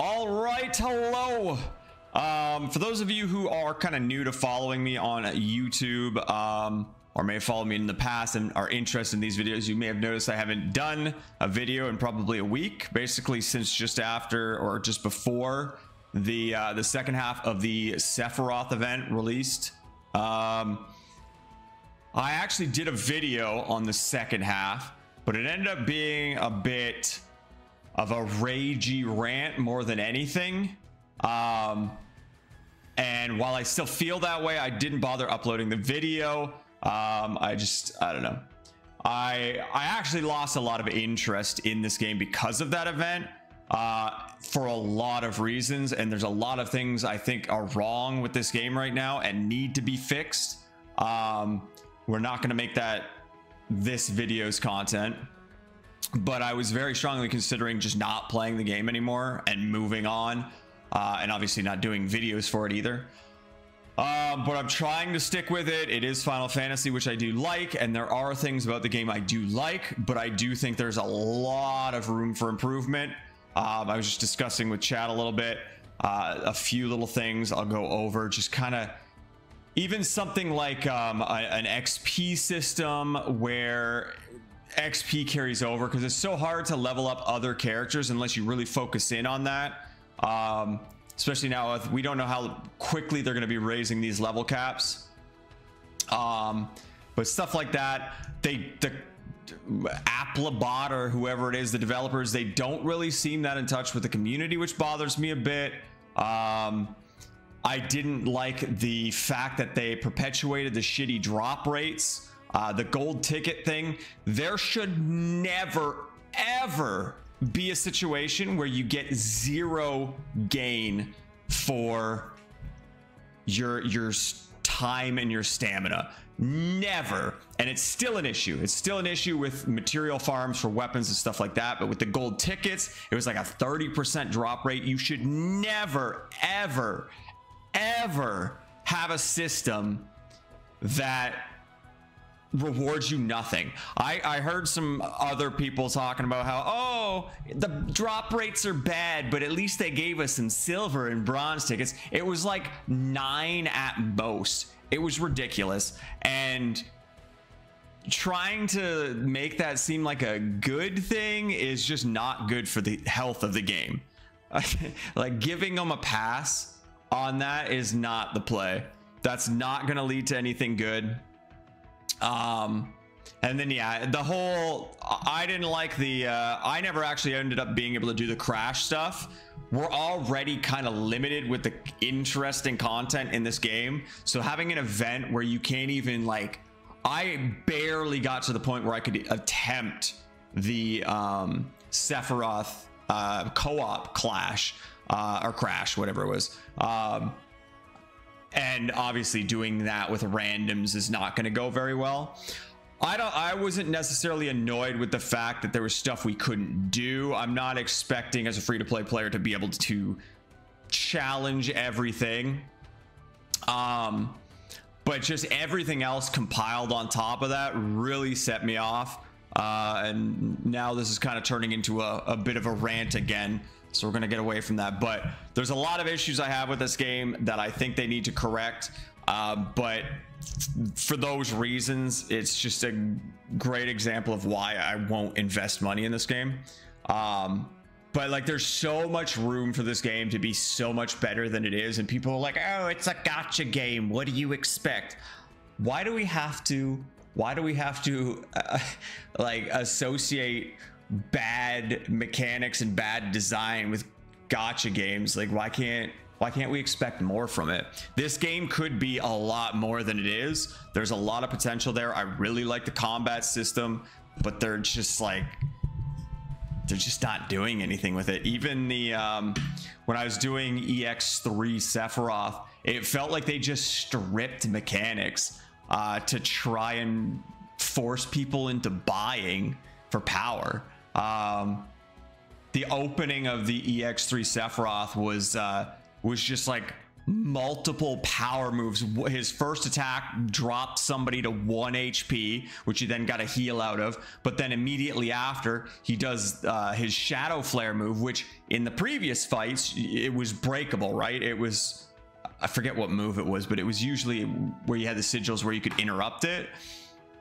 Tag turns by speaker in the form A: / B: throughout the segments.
A: All right, hello. For those of you who are kind of new to following me on YouTube, or may have followed me in the past and are interested in these videos, you may have noticed I haven't done a video in probably a week, basically since just after or just before the second half of the Sephiroth event released. I actually did a video on the second half, but it ended up being a bit of a ragey rant more than anything. And while I still feel that way, I didn't bother uploading the video. I don't know. I actually lost a lot of interest in this game because of that event, for a lot of reasons. And there's a lot of things I think are wrong with this game right now and need to be fixed. We're not going to make that this video's content, but I was very strongly considering just not playing the game anymore and moving on, and obviously not doing videos for it either. But I'm trying to stick with it. It is Final Fantasy, which I do like, and there are things about the game I do like, but I do think there's a lot of room for improvement. I was just discussing with chat a little bit, a few little things I'll go over, just kind of even something like an XP system where XP carries over, because it's so hard to level up other characters unless you really focus in on that. Especially now, we don't know how quickly they're going to be raising these level caps. But stuff like that, the Applebot or whoever it is, the developers, they don't really seem that in touch with the community, which bothers me a bit. I didn't like the fact that they perpetuated the shitty drop rates, the gold ticket thing. There should never, ever be a situation where you get zero gain for your time and your stamina. Never. And it's still an issue. It's still an issue with material farms for weapons and stuff like that. But with the gold tickets, it was like a 30% drop rate. You should never, ever, ever have a system that rewards you nothing. I heard some other people talking about how, oh, the drop rates are bad, but at least they gave us some silver and bronze tickets. It was like 9 at most. It was ridiculous. And trying to make that seem like a good thing is just not good for the health of the game. Like, giving them a pass on that is not the play. That's not going to lead to anything good. And then, yeah, the whole, I didn't like the, I never actually ended up being able to do the crash stuff. We're already kind of limited with the interesting content in this game. So having an event where you can't even, like, I barely got to the point where I could attempt the, Sephiroth, co-op clash, or crash, whatever it was. And obviously doing that with randoms is not going to go very well. I wasn't necessarily annoyed with the fact that there was stuff we couldn't do. I'm not expecting as a free-to-play player to be able to challenge everything. But just everything else compiled on top of that really set me off. And now this is kind of turning into a bit of a rant again. So we're going to get away from that. But there's a lot of issues I have with this game that I think they need to correct. But for those reasons, it's just a great example of why I won't invest money in this game. But like, there's so much room for this game to be so much better than it is. And people are like, oh, it's a gacha game. What do you expect? Why do we have to like associate bad mechanics and bad design with gacha games? Like, why can't we expect more from it? This game could be a lot more than it is. There's a lot of potential there. I really like the combat system, but they're just not doing anything with it. Even the when I was doing EX3 Sephiroth, it felt like they just stripped mechanics to try and force people into buying for power. The opening of the EX3 Sephiroth was just like multiple power moves. His first attack dropped somebody to 1 HP, which he then got a heal out of. But then immediately after, he does his Shadow Flare move, which in the previous fights, it was breakable, right? It was, I forget what move it was, but it was usually where you had the sigils where you could interrupt it.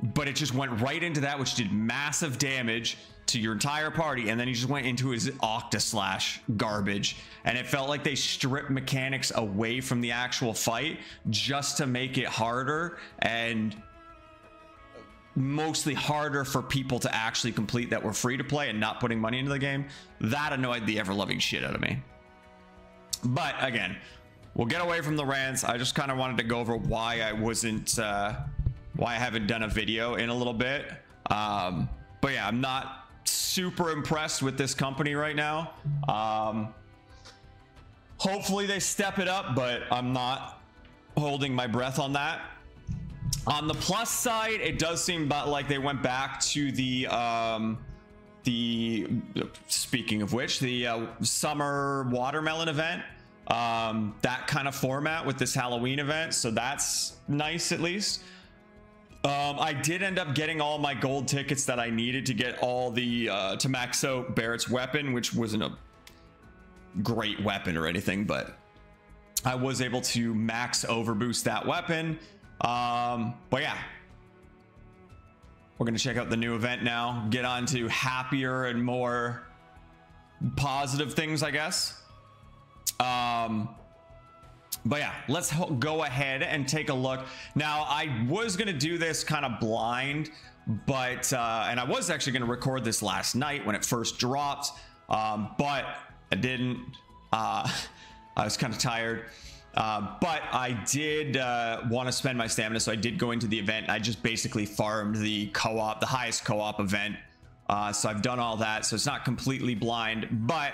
A: But it just went right into that, which did massive damage to your entire party, and then he just went into his Octaslash garbage, and it felt like they stripped mechanics away from the actual fight just to make it harder, and mostly harder for people to actually complete that were free to play and not putting money into the game. That annoyed the ever-loving shit out of me. But again, we'll get away from the rants. I just kind of wanted to go over why I wasn't why I haven't done a video in a little bit. But yeah, I'm not super impressed with this company right now. Hopefully they step it up, but I'm not holding my breath on that. On the plus side, it does seem like they went back to the speaking of which, the summer watermelon event, that kind of format with this Halloween event, so that's nice at least. I did end up getting all my gold tickets that I needed to get all the to max out Barrett's weapon, which wasn't a great weapon or anything, but I was able to max overboost that weapon. But yeah, we're gonna check out the new event now, get on to happier and more positive things, I guess. But yeah, let's go ahead and take a look. Now, I was going to do this kind of blind, but, and I was actually going to record this last night when it first dropped, but I didn't. I was kind of tired, but I did want to spend my stamina, so I did go into the event. I just basically farmed the co-op, the highest co-op event. So I've done all that, so it's not completely blind, but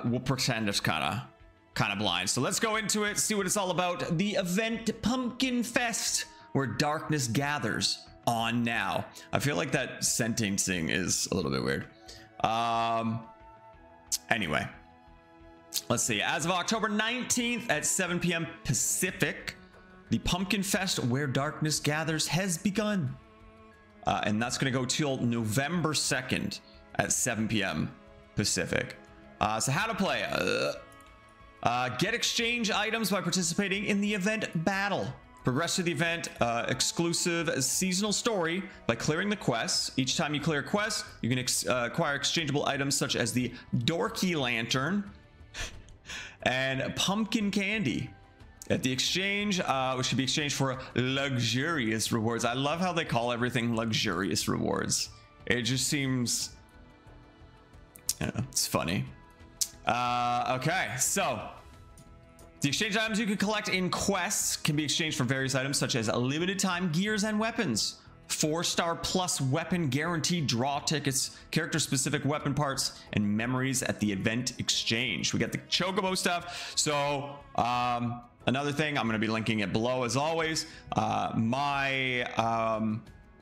A: we'll pretend it's kind of blind. So let's go into it, see what it's all about. The event Pumpkin Fest, where darkness gathers, on now. I feel like that sentencing is a little bit weird. Anyway, let's see. As of October 19th at 7 p.m. Pacific, the Pumpkin Fest, where darkness gathers, has begun. And that's going to go till November 2nd at 7 p.m. Pacific. So how to play? Get exchange items by participating in the event battle. Progress to the event exclusive seasonal story by clearing the quests. Each time you clear a quest, you can acquire exchangeable items such as the Dorky Lantern and Pumpkin Candy. At the exchange, which should be exchanged for luxurious rewards. I love how they call everything luxurious rewards. It just seems, I don't know, it's funny. Okay, so the exchange items you can collect in quests can be exchanged for various items such as limited time gears and weapons, 4-star plus weapon guaranteed draw tickets, character specific weapon parts, and memories at the event exchange. We got the Chocobo stuff. So another thing, I'm going to be linking it below as always. My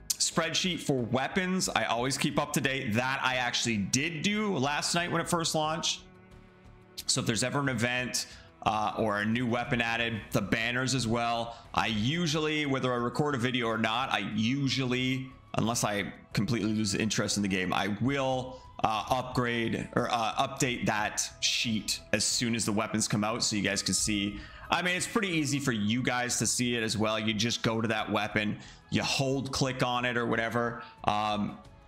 A: spreadsheet for weapons, I always keep up to date. That I actually did do last night when it first launched. So if there's ever an event or a new weapon added, the banners as well, I usually, whether I record a video or not, I usually, unless I completely lose interest in the game, I will upgrade or update that sheet as soon as the weapons come out, so you guys can see. I mean, it's pretty easy for you guys to see it as well. You just go to that weapon, you hold click on it or whatever,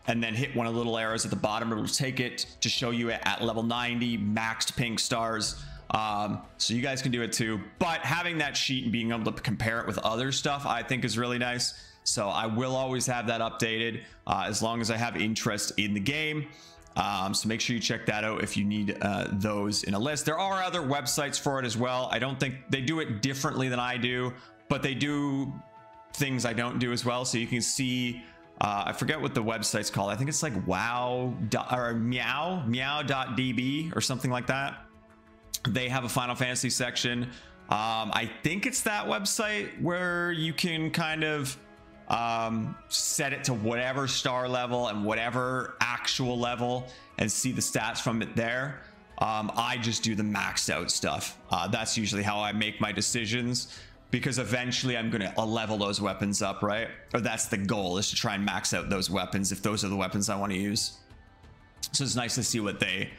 A: and then hit one of the little arrows at the bottom. It'll take it to show you at level 90 maxed pink stars. So you guys can do it too, but having that sheet and being able to compare it with other stuff, I think is really nice. So I will always have that updated as long as I have interest in the game. So make sure you check that out if you need those in a list. There are other websites for it as well. I don't think they do it differently than I do, but they do things I don't do as well. So you can see, I forget what the website's called. I think it's like meow.db or something like that. They have a Final Fantasy section. I think it's that website where you can kind of set it to whatever star level and whatever actual level and see the stats from it there. I just do the maxed out stuff. That's usually how I make my decisions, because eventually I'm gonna level those weapons up, right? Or that's the goal, is to try and max out those weapons if those are the weapons I want to use. So it's nice to see what they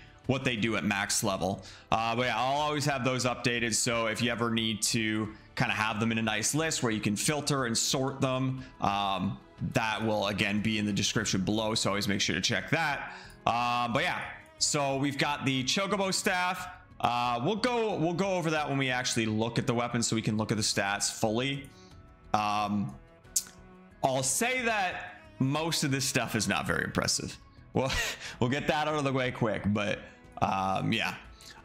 A: do at max level. But yeah, I'll always have those updated, so if you ever need to kind of have them in a nice list where you can filter and sort them, that will again be in the description below, so always make sure to check that. But yeah, so we've got the Chocobo staff. We'll go over that when we actually look at the weapons, so we can look at the stats fully. I'll say that most of this stuff is not very impressive. We'll get that out of the way quick, but yeah.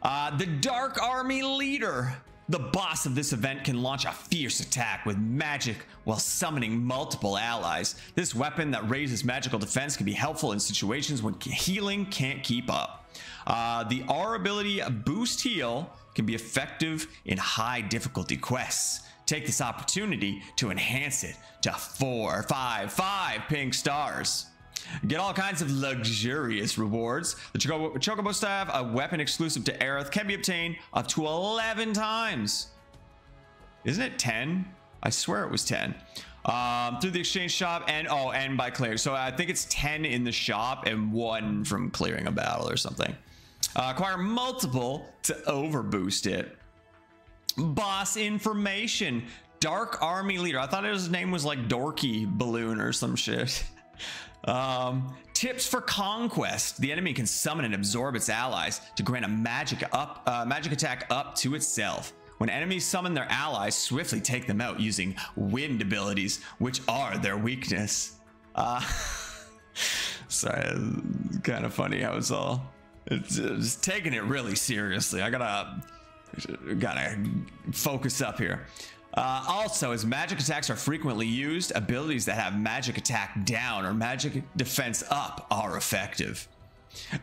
A: The Dark Army Leader. The boss of this event can launch a fierce attack with magic while summoning multiple allies. This weapon that raises magical defense can be helpful in situations when healing can't keep up. The R ability Boost Heal can be effective in high difficulty quests. Take this opportunity to enhance it to 4, 5 pink stars. Get all kinds of luxurious rewards. The Chocobo Staff, a weapon exclusive to Aerith, can be obtained up to 11 times. Isn't it 10? I swear it was 10. Through the exchange shop and by clearing. So I think it's 10 in the shop and 1 from clearing a battle or something. Acquire multiple to overboost it. Boss information. Dark Army Leader. I thought his name was like Dorky Balloon or some shit. Tips for conquest. The enemy can summon and absorb its allies to grant a magic attack up to itself. When enemies summon their allies, swiftly take them out using wind abilities, which are their weakness. Sorry, it's kind of funny how it's taking it really seriously. I gotta focus up here. Also, as magic attacks are frequently used, abilities that have magic attack down or magic defense up are effective.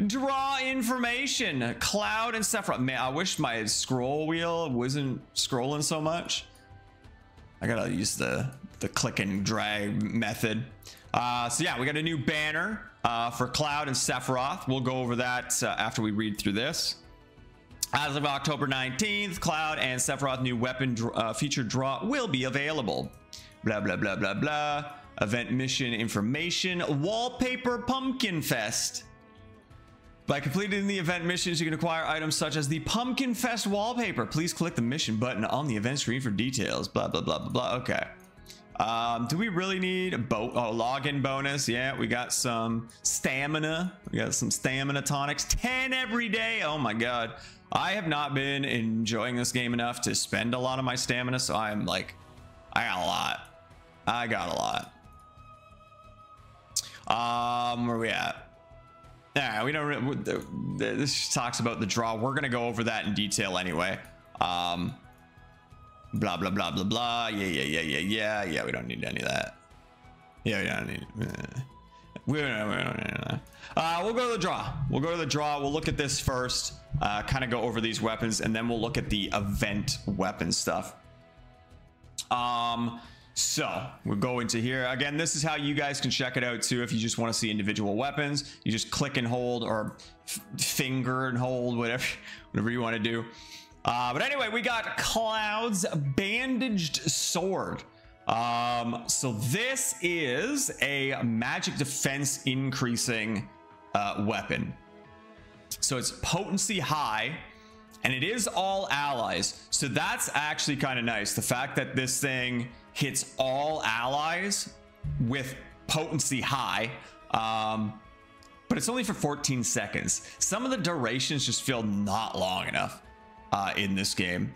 A: Draw information. Cloud and Sephiroth. Man, I wish my scroll wheel wasn't scrolling so much. I gotta use the click and drag method. So yeah, we got a new banner for Cloud and Sephiroth. We'll go over that after we read through this. As of October 19th, Cloud and Sephiroth new weapon feature draw will be available. Blah, blah, blah, blah, blah. Event mission information. Wallpaper Pumpkin Fest. By completing the event missions, you can acquire items such as the Pumpkin Fest wallpaper. Please click the mission button on the event screen for details. Blah, blah, blah, blah, blah. Okay. Do we really need a login bonus? Yeah, we got some stamina. We got some stamina tonics. 10 every day. Oh my God. I have not been enjoying this game enough to spend a lot of my stamina, so I'm like, I got a lot. Where are we at? Yeah, we don't. This talks about the draw. We're gonna go over that in detail anyway. Blah blah blah blah blah. Yeah. We don't need any of that. Yeah, we don't need. We don't need that. We'll go to the draw. We'll look at this first. Kind of go over these weapons, and then we'll look at the event weapon stuff. So we'll go into here again. This is how you guys can check it out too. If you just want to see individual weapons, you just click and hold, or finger and hold, whatever you want to do. But anyway, we got Cloud's bandaged sword. So this is a magic defense increasing weapon. So it's potency high, and it is all allies. So that's actually kind of nice. The fact that this thing hits all allies with potency high, but it's only for 14 seconds. Some of the durations just feel not long enough in this game.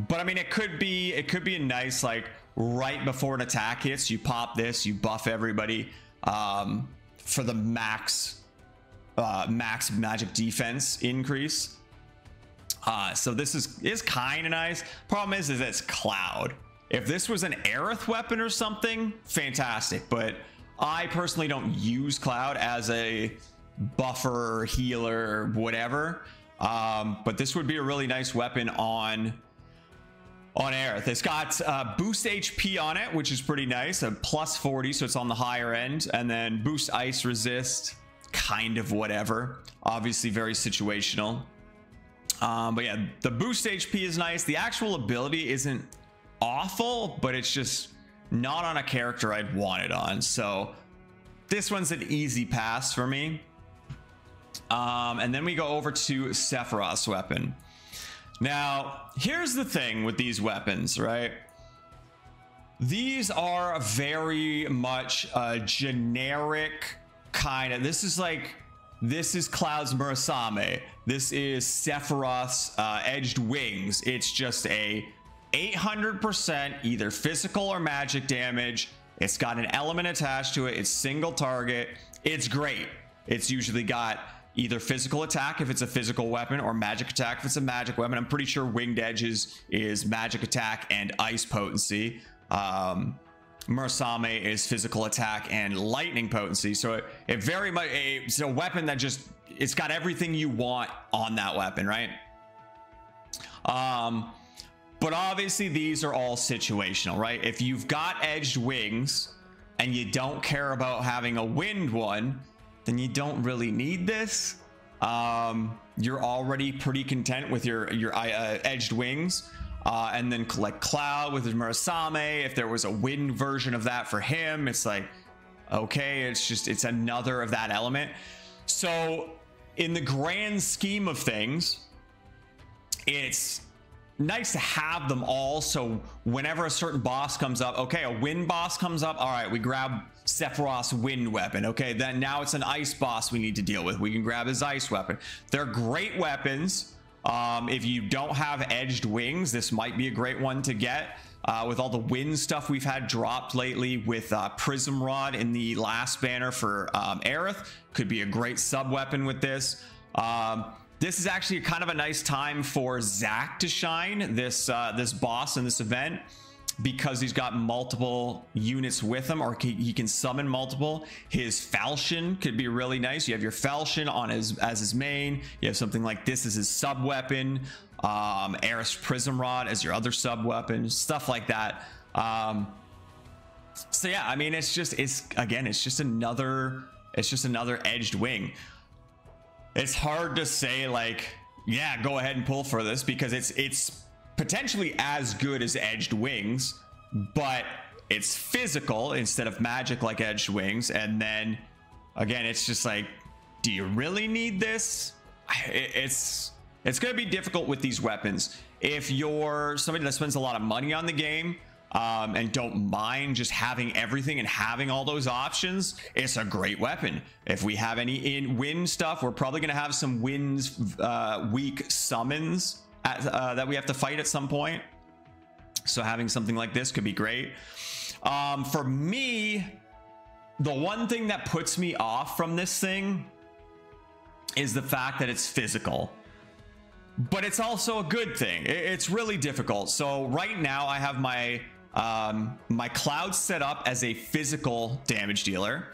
A: But I mean, it could be a nice, like, right before an attack hits, you pop this, you buff everybody for the max magic defense increase. So this is kind of nice. Problem is it's Cloud. If this was an Aerith weapon or something, fantastic. But I personally don't use Cloud as a buffer, healer, whatever. But this would be a really nice weapon on Aerith. It's got boost HP on it, which is pretty nice. A plus 40, so it's on the higher end. And then boost ice resist, kind of whatever. Obviously very situational. But yeah, the boost HP is nice. The actual ability isn't awful, but it's just not on a character I'd want it on. So this one's an easy pass for me. And then we go over to Sephiroth's weapon. Now, here's the thing with these weapons, right? These are very much a generic kind of, this is Cloud's Murasame. This is Sephiroth's edged wings. It's just a 800% either physical or magic damage. It's got an element attached to it. It's single target. It's great. It's usually got either physical attack if it's a physical weapon, or magic attack if it's a magic weapon. I'm pretty sure winged edges is magic attack and ice potency. Murasame is physical attack and lightning potency. So it very much, it's a weapon that just, it's got everything you want on that weapon, right? But obviously these are all situational, right? If you've got edged wings and you don't care about having a wind one, then you don't really need this. You're already pretty content with your edged wings. And then like Cloud with his Murasame, if there was a wind version of that for him, it's like, okay, it's another of that element. So in the grand scheme of things, it's nice to have them all. So whenever a certain boss comes up, okay, a wind boss comes up, all right, we grab Sephiroth's wind weapon. Okay, then now it's an ice boss we need to deal with. We can grab his ice weapon. They're great weapons. If you don't have edged wings, this might be a great one to get. With all the wind stuff we've had dropped lately with Prism Rod in the last banner for Aerith, could be a great sub weapon with this. This is actually kind of a nice time for Zack to shine, this boss in this event, because he's got multiple units with him, or he can summon multiple. His falchion could be really nice. You have your falchion on as his main. You have something like this as his sub weapon. Aerith's Prism Rod as your other sub weapon, stuff like that. So yeah, I mean, it's just another edged wing. It's hard to say like, yeah, go ahead and pull for this, because it's potentially as good as edged wings, but it's physical instead of magic like edged wings. And then again, it's just like, do you really need this? It's going to be difficult with these weapons. If you're somebody that spends a lot of money on the game, and don't mind just having everything and having all those options, it's a great weapon. If we have any in wind stuff, we're probably going to have some winds weak summons that we have to fight at some point. So having something like this could be great. For me, the one thing that puts me off from this thing is the fact that it's physical. But it's also a good thing. It's really difficult. So right now I have my Cloud set up as a physical damage dealer,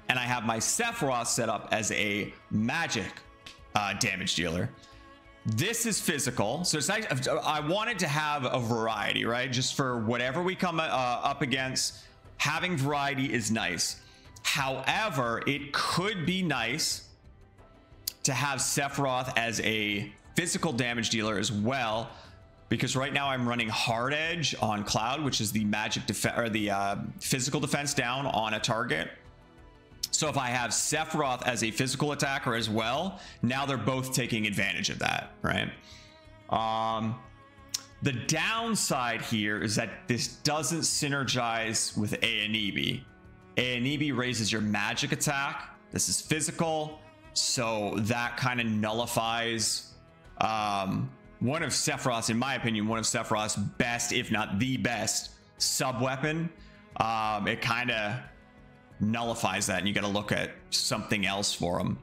A: and I have my Sephiroth set up as a magic damage dealer. This is physical, so it's nice. I wanted to have a variety, right? Just for whatever we come up against, having variety is nice. However, it could be nice to have Sephiroth as a physical damage dealer as well, because right now I'm running hard edge on Cloud, which is the magic defense, or the physical defense down on a target. So if I have Sephiroth as a physical attacker as well, now they're both taking advantage of that, right? The downside here is that this doesn't synergize with Aenibi. Aenibi raises your magic attack. This is physical, so that kind of nullifies one of Sephiroth's, in my opinion, one of Sephiroth's best, if not the best, sub weapon. It kind of nullifies that, and you got to look at something else for him.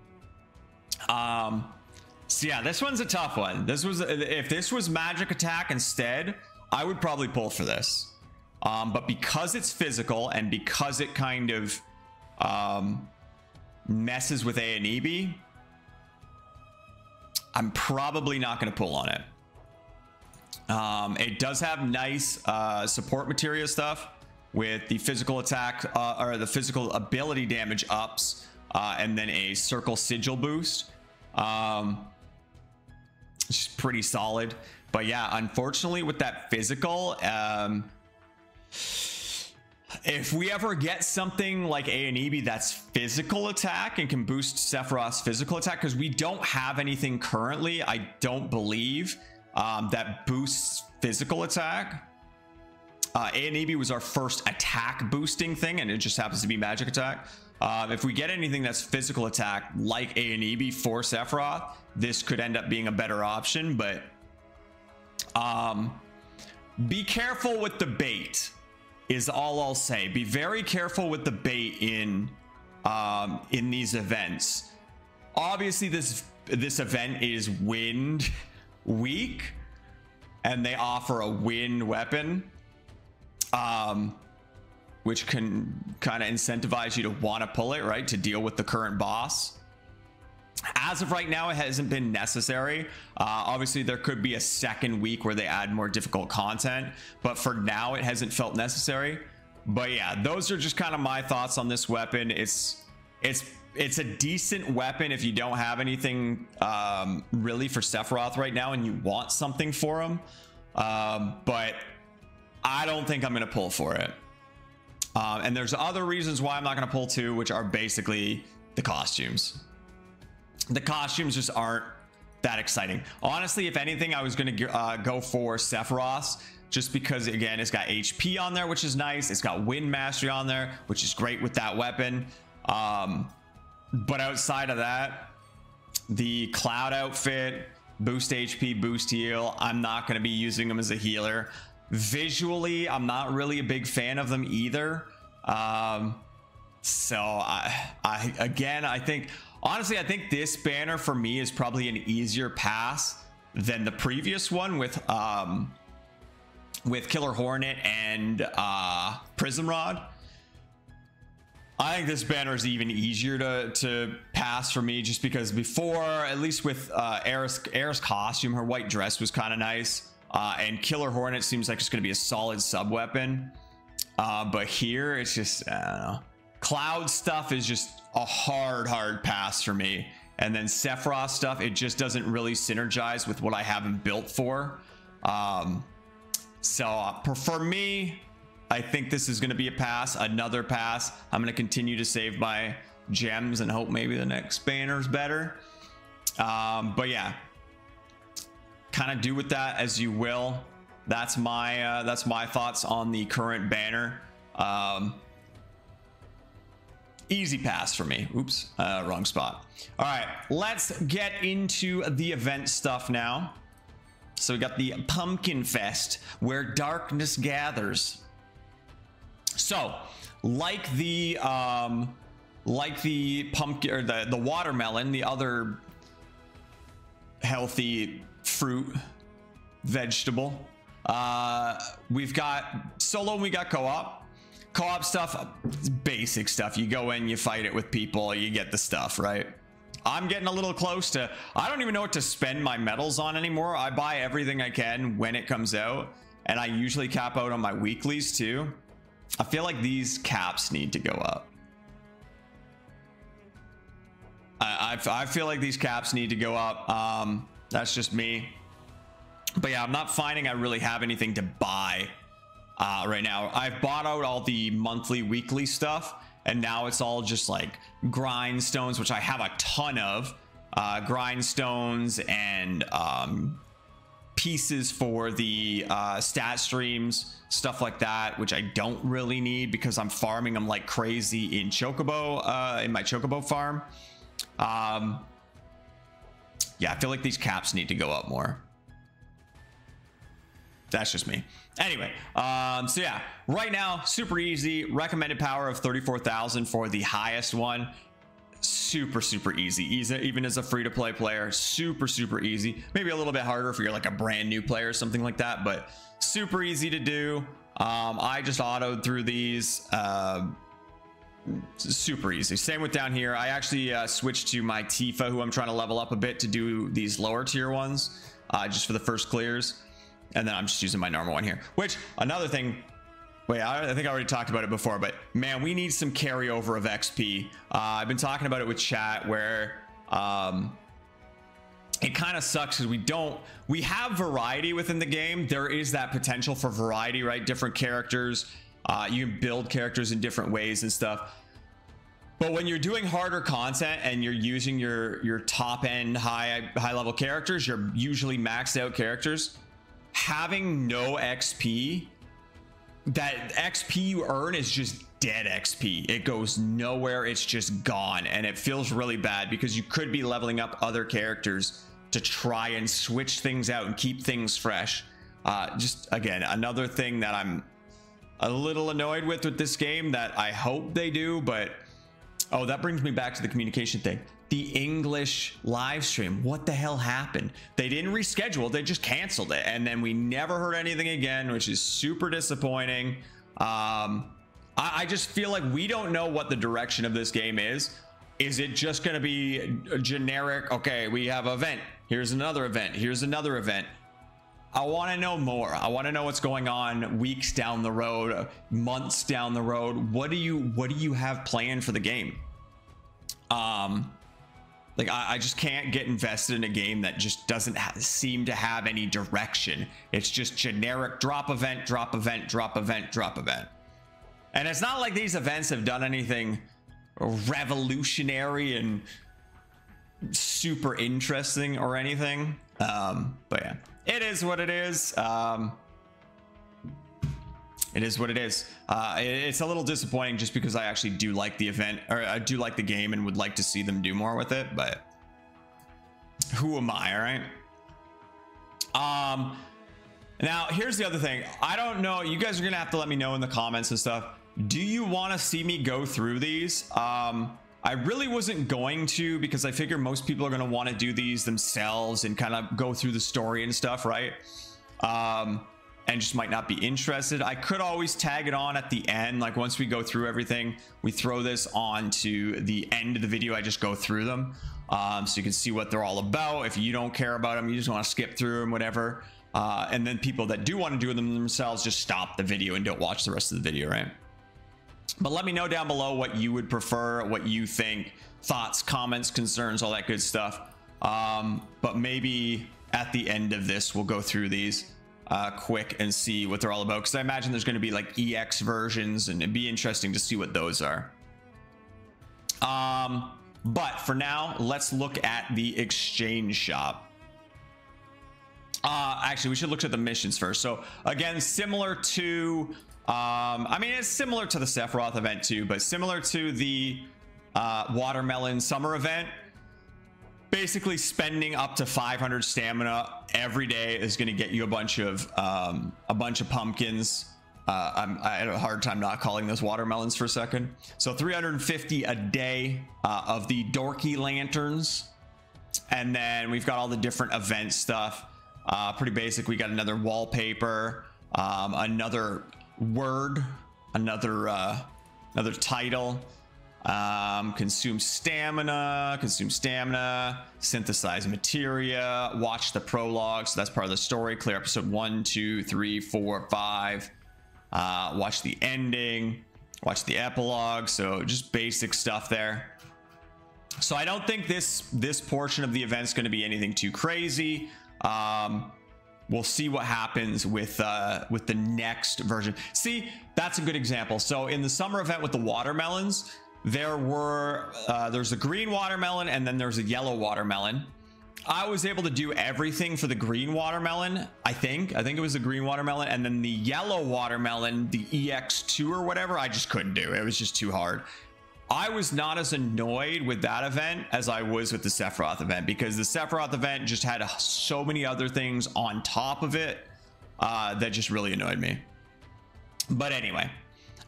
A: So yeah, this one's a tough one. If this was magic attack instead, I would probably pull for this. But because it's physical and because it kind of messes with Aenibi, I'm probably not going to pull on it. It does have nice support materia stuff with the physical attack or the physical ability damage ups, and then a circle sigil boost. It's pretty solid. But yeah, unfortunately with that physical, if we ever get something like A&EB that's physical attack and can boost Sephiroth's physical attack, because we don't have anything currently, I don't believe, that boosts physical attack. A&EB was our first attack boosting thing, and it just happens to be magic attack. If we get anything that's physical attack like A&EB for Sephiroth, this could end up being a better option. But be careful with the bait is all I'll say. Be very careful with the bait in these events. Obviously this event is wind weak, and they offer a wind weapon, which can kind of incentivize you to want to pull it, right, to deal with the current boss. As of right now, it hasn't been necessary. Obviously there could be a second week where they add more difficult content, but for now it hasn't felt necessary. But yeah, those are just kind of my thoughts on this weapon. It's a decent weapon if you don't have anything really for Sephiroth right now and you want something for him, but I don't think I'm gonna pull for it. And there's other reasons why I'm not gonna pull too, which are basically the costumes. The costumes just aren't that exciting. Honestly, if anything, I was going to go for Sephiroth's, just because, again, it's got HP on there, which is nice. It's got Wind Mastery on there, which is great with that weapon. But outside of that, the Cloud outfit, boost HP, boost heal, I'm not going to be using them as a healer. Visually, I'm not really a big fan of them either. So I think... Honestly, I think this banner for me is probably an easier pass than the previous one with Killer Hornet and Prism Rod. I think this banner is even easier to pass for me, just because before, at least with Aerith's costume, her white dress was kind of nice, and Killer Hornet seems like it's going to be a solid sub weapon. But here it's just, I don't know. Cloud stuff is just a hard pass for me, and then Sephiroth stuff, it just doesn't really synergize with what I have him built for. So for me, I think this is going to be a pass, another pass. I'm going to continue to save my gems and hope maybe the next banner's better. But yeah, kind of do with that as you will. That's my thoughts on the current banner. Easy pass for me. Oops, wrong spot. All right, let's get into the event stuff now. So we got the Pumpkin Fest, where darkness gathers. So, like the pumpkin, or the watermelon, the other healthy fruit vegetable, we've got solo and we got co-op. Co-op stuff, basic stuff. You go in, you fight it with people, you get the stuff, right? I'm getting a little close to, I don't even know what to spend my medals on anymore. I buy everything I can when it comes out, and I usually cap out on my weeklies too. I feel like these caps need to go up. I feel like these caps need to go up. That's just me. But yeah, I'm not finding I really have anything to buy right now. I've bought out all the monthly, weekly stuff, and now it's all just like grindstones, which I have a ton of. Grindstones and pieces for the stat streams, stuff like that, which I don't really need because I'm farming them like crazy in Chocobo, in my Chocobo farm. Yeah, I feel like these caps need to go up more. That's just me. Anyway, so yeah, right now, super easy. Recommended power of 34,000 for the highest one. Super easy. Even as a free-to-play player, super easy. Maybe a little bit harder if you're like a brand new player or something like that, but super easy to do. I just autoed through these. Super easy. Same with down here. I actually switched to my Tifa, who I'm trying to level up a bit, to do these lower tier ones, just for the first clears. And then I'm just using my normal one here, which another thing, wait, I think I already talked about it before, but man, we need some carryover of XP. I've been talking about it with chat where it kind of sucks because we have variety within the game. There is that potential for variety, right? Different characters, you can build characters in different ways and stuff. But when you're doing harder content and you're using your top end high level characters, you're usually maxed out characters, having no XP, that XP you earn is just dead XP. It goes nowhere. It's just gone. And it feels really bad because you could be leveling up other characters to try and switch things out and keep things fresh. Just again, another thing that I'm a little annoyed with this game that I hope they do. But oh, that brings me back to the communication thing. The English live stream, what the hell happened? They didn't reschedule, they just canceled it, and then we never heard anything again, which is super disappointing. I just feel like we don't know what the direction of this game is. Is it just going to be a generic, okay, we have an event, here's another event, here's another event? I want to know more. I want to know what's going on weeks down the road, months down the road. What do you have planned for the game? Like I just can't get invested in a game that just doesn't seem to have any direction. It's just generic drop event, drop event, drop event, drop event. And it's not like these events have done anything revolutionary and super interesting or anything. But yeah, it is what it is. It is what it is. It's a little disappointing just because I actually do like the event, or I do like the game and would like to see them do more with it, but who am I, all right? Now here's the other thing. I don't know, you guys are gonna have to let me know in the comments and stuff. Do you want to see me go through these? I really wasn't going to, because I figure most people are going to want to do these themselves and kind of go through the story and stuff, right? And just might not be interested. I could always tag it on at the end. Like once we go through everything, we throw this on to the end of the video. I just go through them. So you can see what they're all about. If you don't care about them, you just want to skip through them, whatever. And then people that do want to do them themselves, just stop the video and don't watch the rest of the video, right? But let me know down below what you would prefer, what you think, thoughts, comments, concerns, all that good stuff. But maybe at the end of this, we'll go through these quick and see what they're all about, because I imagine there's going to be like EX versions, and it'd be interesting to see what those are. But for now, let's look at the exchange shop. Actually, we should look at the missions first. So again, similar to I mean, it's similar to the Sephiroth event too, but similar to the watermelon summer event. Basically, spending up to 500 stamina every day is going to get you a bunch of pumpkins. I had a hard time not calling those watermelons for a second. So 350 a day of the dorky lanterns, and then we've got all the different event stuff. Pretty basic. We got another wallpaper, another word, another title, consume stamina, synthesize materia, watch the prologue, so that's part of the story, clear episode 1, 2, 3, 4, 5, watch the ending, watch the epilogue. So just basic stuff there. So I don't think this portion of the event is going to be anything too crazy. We'll see what happens with the next version. See, that's a good example. So in the summer event with the watermelons, there's a green watermelon and then there's a yellow watermelon. I was able to do everything for the green watermelon. I think it was the green watermelon, and then the yellow watermelon, the EX2 or whatever, I just couldn't do. It was just too hard. I was not as annoyed with that event as I was with the Sephiroth event, because the Sephiroth event just had so many other things on top of it that just really annoyed me. But anyway,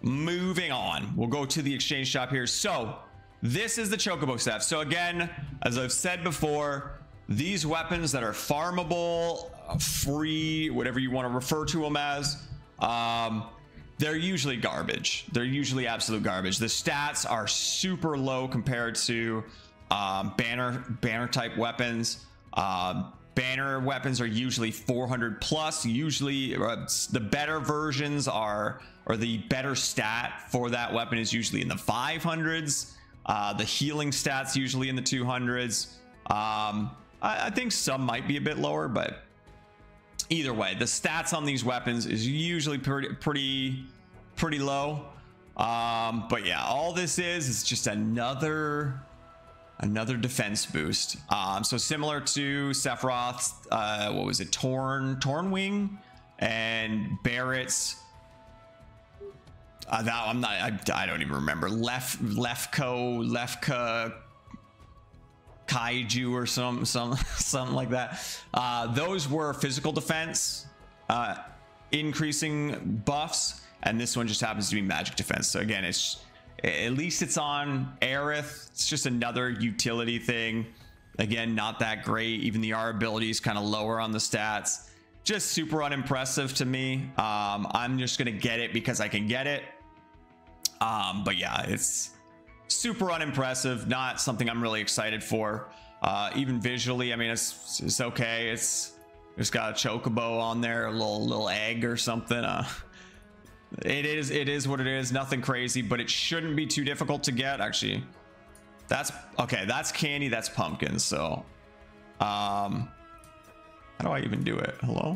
A: moving on, we'll go to the exchange shop here. So this is the Chocobo stuff. So again, as I've said before, these weapons that are farmable, free, whatever you want to refer to them as, they're usually garbage. They're usually absolute garbage. The stats are super low compared to banner type weapons. Banner weapons are usually 400 plus. Usually the better versions are, or the better stat for that weapon is usually in the 500s. The healing stats usually in the 200s. I think some might be a bit lower, but either way, the stats on these weapons is usually pretty low. But yeah, all this is just another defense boost. So similar to Sephiroth's, what was it, Torn Wing and Barrett's. That I'm not. I don't even remember. Lefka Kaiju or something like that. Those were physical defense increasing buffs, and this one just happens to be magic defense. So again, it's at least it's on Aerith. It's just another utility thing. Again, not that great. Even the R ability is kind of lower on the stats. Just super unimpressive to me. I'm just gonna get it because I can get it. But yeah, it's super unimpressive. Not something I'm really excited for. Even visually, I mean, it's okay. It's got a chocobo on there, a little egg or something. It is what it is. Nothing crazy, but it shouldn't be too difficult to get. Actually, that's okay. That's candy. That's pumpkin. So, how do I even do it? Hello?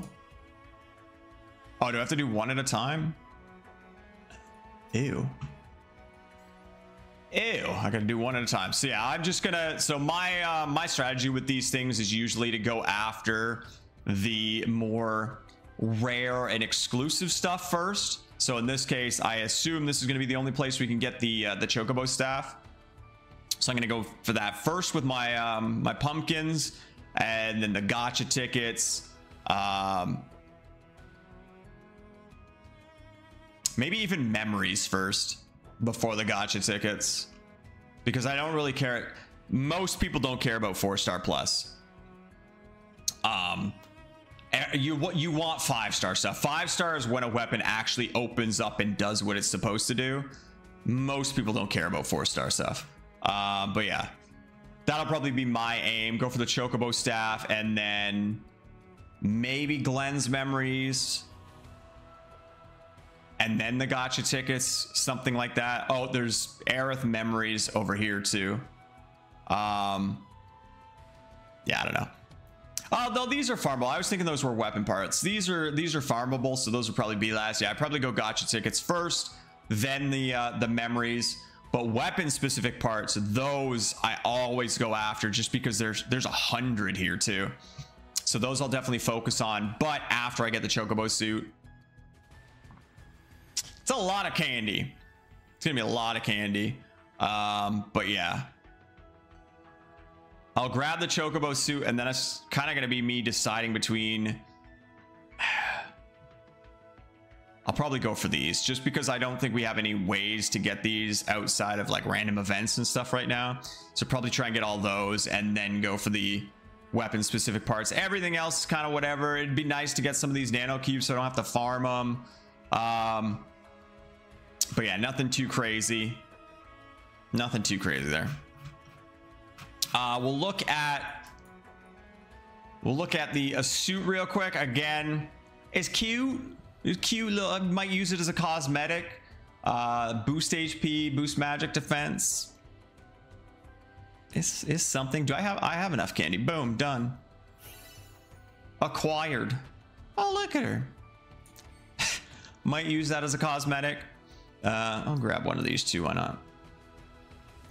A: Oh, do I have to do one at a time? Ew. I gotta do one at a time. So yeah, I'm just gonna, so my strategy with these things is usually to go after the more rare and exclusive stuff first. So in this case, I assume this is gonna be the only place we can get the chocobo staff. So I'm gonna go for that first with my my pumpkins, and then the gacha tickets. Maybe even memories first before the gacha tickets, because I don't really care. Most people don't care about 4-star plus. You want 5-star stuff. 5 stars when a weapon actually opens up and does what it's supposed to do. Most people don't care about 4-star stuff. But yeah, that'll probably be my aim. Go for the chocobo staff, and then maybe Glenn's memories, and then the gacha tickets, something like that. Oh, there's Aerith memories over here too. Yeah, I don't know. Though these are farmable. I was thinking those were weapon parts. These are farmable, so those would probably be last. Yeah, I'd probably go gacha tickets first, then the memories. But weapon specific parts, those I always go after, just because there's 100 here too. So those I'll definitely focus on, but after I get the chocobo suit. It's a lot of candy. It's gonna be a lot of candy. But yeah, I'll grab the chocobo suit, and then it's kind of gonna be me deciding between. I'll probably go for these, just because I don't think we have any ways to get these outside of like random events and stuff right now. So probably try and get all those, and then go for the weapon specific parts. Everything else is kind of whatever. It'd be nice to get some of these nano cubes so I don't have to farm them. But yeah, nothing too crazy. Nothing too crazy there. We'll look at the suit real quick. Again, it's cute. It's cute. I might use it as a cosmetic. Boost HP, boost magic defense. Is something. I have enough candy. Boom, done. Acquired. Oh, look at her. Might use that as a cosmetic. I'll grab one of these too, why not?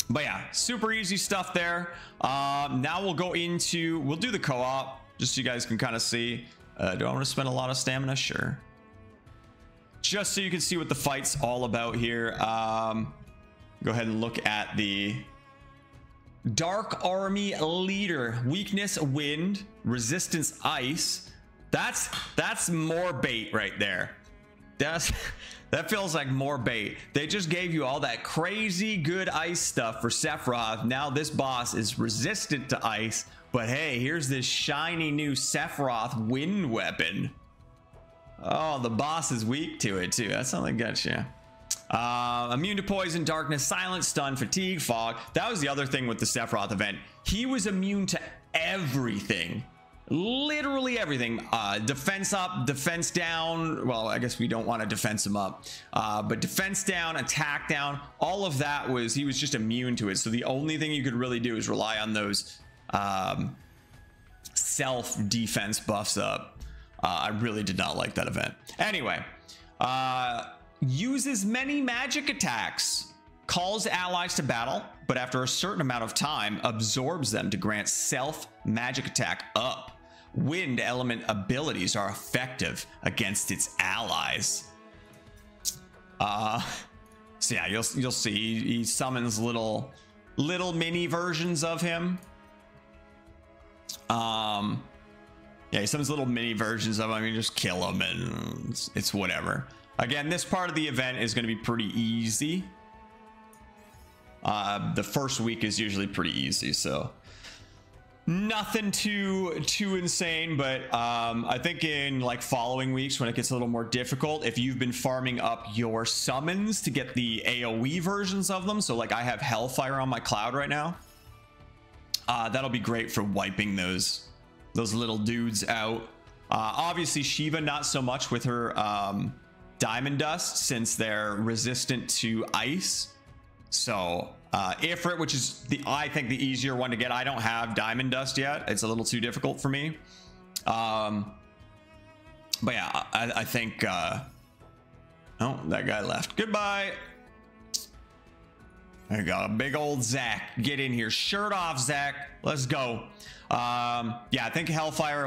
A: But yeah, super easy stuff there. Now we'll do the co-op, just so you guys can kind of see. Do I want to spend a lot of stamina? Sure. Just so you can see what the fight's all about here. Go ahead and look at the Dark Army Leader. Weakness wind, resistance ice. That's more bait right there. That feels like more bait. They just gave you all that crazy good ice stuff for Sephiroth. Now this boss is resistant to ice, but hey, here's this shiny new Sephiroth wind weapon. Oh, the boss is weak to it too. That's something good, yeah. Immune to poison, darkness, silence, stun, fatigue, fog. That was the other thing with the Sephiroth event. He was immune to everything. Literally everything. Defense up, defense down. Well, I guess we don't want to defense him up, but defense down, attack down, all of that he was just immune to it. So the only thing you could really do is rely on those self defense buffs up. I really did not like that event. Anyway, uses many magic attacks, calls allies to battle, but after a certain amount of time absorbs them to grant self magic attack up. Wind element abilities are effective against its allies. So yeah, you'll see he summons little mini versions of him. Yeah, he summons little mini versions of him. I mean, just kill him and it's whatever. Again, this part of the event is going to be pretty easy. The first week is usually pretty easy, so nothing too insane. But I think in like following weeks when it gets a little more difficult, if you've been farming up your summons to get the AoE versions of them, so like I have Hellfire on my Cloud right now, that'll be great for wiping those little dudes out. Obviously Shiva not so much with her Diamond Dust, since they're resistant to ice. So Ifrit, which is I think the easier one to get. I don't have Diamond Dust yet. It's a little too difficult for me. But yeah, I think oh, that guy left. Goodbye. There you go. Big old Zach. Get in here. Shirt off, Zach. Let's go. Yeah, I think Hellfire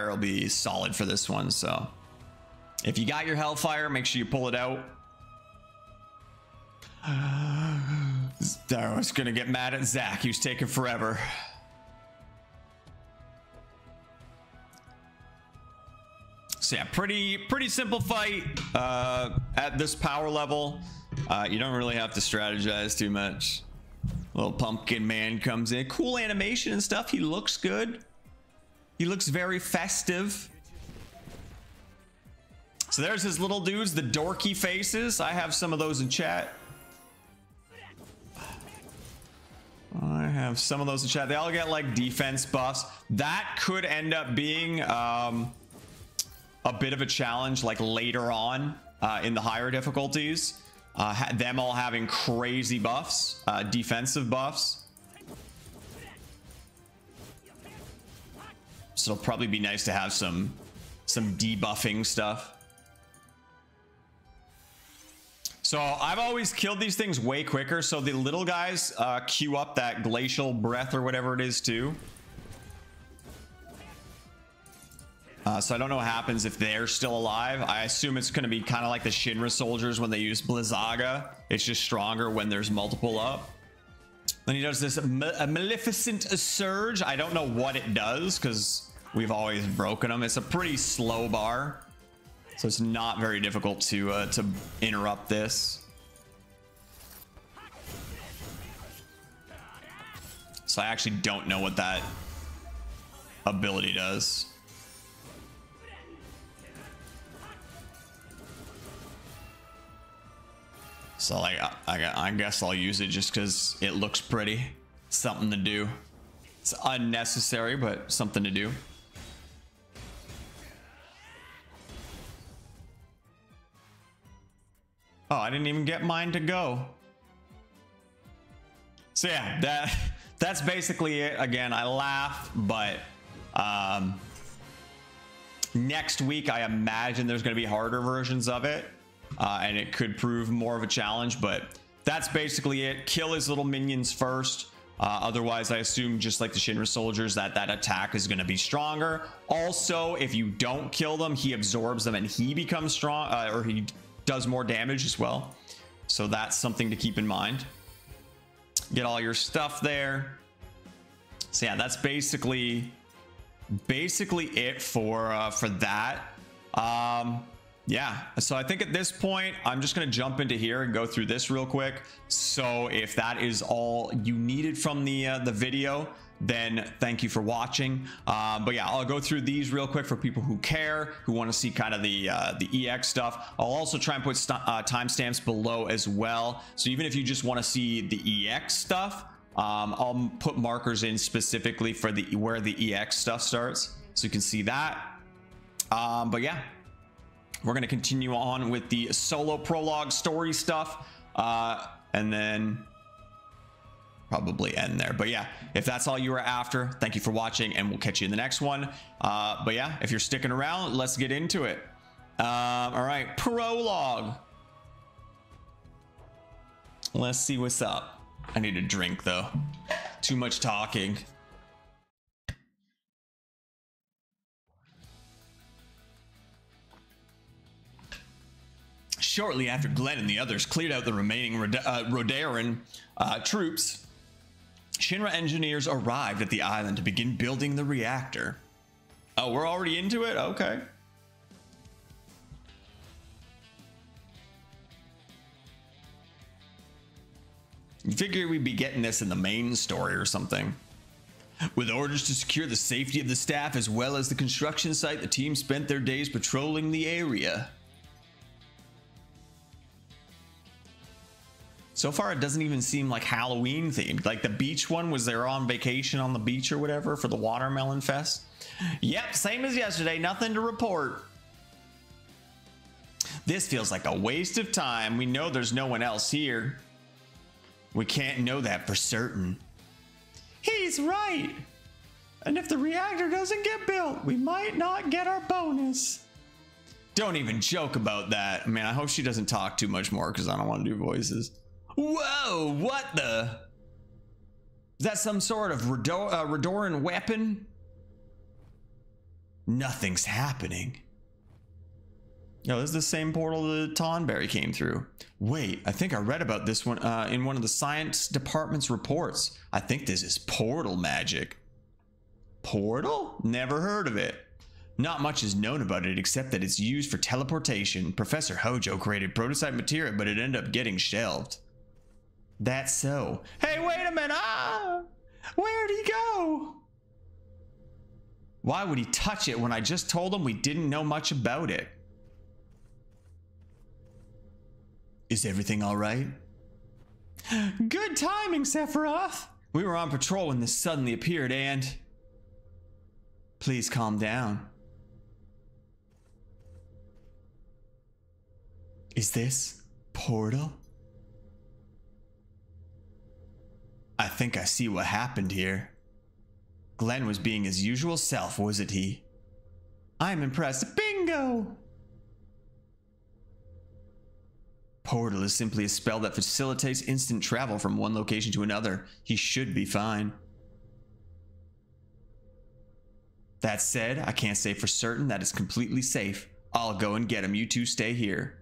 A: will be solid for this one. So if you got your Hellfire, make sure you pull it out. I was gonna get mad at Zach. He was taking forever. So yeah, pretty simple fight at this power level. You don't really have to strategize too much. Little pumpkin man comes in, cool animation and stuff. He looks good. He looks very festive. So there's his little dudes, the dorky faces. I have some of those in chat. They all get like defense buffs. That could end up being a bit of a challenge like later on in the higher difficulties. Them all having crazy buffs, defensive buffs. So it'll probably be nice to have some debuffing stuff. So I've always killed these things way quicker, so the little guys queue up that glacial breath or whatever it is too. So I don't know what happens if they're still alive. I assume it's going to be kind of like the Shinra soldiers when they use Blizzaga. It's just stronger when there's multiple up. Then he does this a Maleficent Surge. I don't know what it does because we've always broken them. It's a pretty slow bar, so it's not very difficult to interrupt this. So I actually don't know what that ability does. So like I guess I'll use it just because it looks pretty. Something to do. It's unnecessary, but something to do. Oh, I didn't even get mine to go. So yeah, that's basically it. Again, I laugh, but next week I imagine there's going to be harder versions of it. And it could prove more of a challenge, but that's basically it. Kill his little minions first. Otherwise, I assume just like the Shinra soldiers that attack is going to be stronger. Also, if you don't kill them, he absorbs them and he becomes strong, or he does more damage as well. So that's something to keep in mind. Get all your stuff there. So yeah, that's basically it for that. Yeah, so I think at this point I'm just going to jump into here and go through this real quick. So if that is all you needed from the video, then thank you for watching. But yeah, I'll go through these real quick for people who care, who want to see kind of the EX stuff. I'll also try and put timestamps below as well. So even if you just want to see the EX stuff, I'll put markers in specifically for where the EX stuff starts, so you can see that. But yeah, we're going to continue on with the solo prologue story stuff, and then probably end there. But yeah, if that's all you were after, thank you for watching, and we'll catch you in the next one. But yeah, if you're sticking around, let's get into it. All right, prologue. Let's see what's up. I need a drink though. Too much talking. Shortly after Glenn and the others cleared out the remaining Rodaran troops, Shinra engineers arrived at the island to begin building the reactor. Oh, we're already into it? Okay. You figure we'd be getting this in the main story or something. With orders to secure the safety of the staff as well as the construction site, the team spent their days patrolling the area. So far, it doesn't even seem like Halloween themed. Like the beach one, was there on vacation on the beach or whatever for the Watermelon Fest? Yep, same as yesterday, nothing to report. This feels like a waste of time. We know there's no one else here. We can't know that for certain. He's right. And if the reactor doesn't get built, we might not get our bonus. Don't even joke about that. Man, I hope she doesn't talk too much more because I don't want to do voices. Whoa, what the? Is that some sort of Redoran weapon? Nothing's happening. No, this is the same portal that Tonberry came through. Wait, I think I read about this one in one of the science department's reports. I think this is portal magic. Portal? Never heard of it. Not much is known about it except that it's used for teleportation. Professor Hojo created prototype material, but it ended up getting shelved. That's so. Hey, wait a minute! Where'd he go? Why would he touch it when I just told him we didn't know much about it? Is everything all right? Good timing, Sephiroth. We were on patrol when this suddenly appeared and... Please calm down. Is this portal? I think I see what happened here. Glenn was being his usual self, wasn't he? I'm impressed. Bingo! Portal is simply a spell that facilitates instant travel from one location to another. He should be fine. That said, I can't say for certain that it's completely safe. I'll go and get him. You two stay here.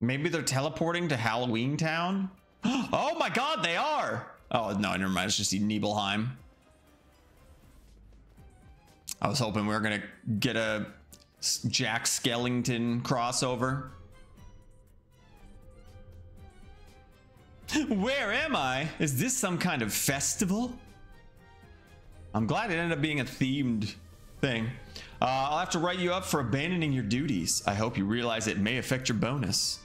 A: Maybe they're teleporting to Halloween Town? Oh my god, they are! Oh, no, never mind. It's just Nibelheim. I was hoping we were gonna get a Jack Skellington crossover. Where am I? Is this some kind of festival? I'm glad it ended up being a themed thing. I'll have to write you up for abandoning your duties. I hope you realize it may affect your bonus.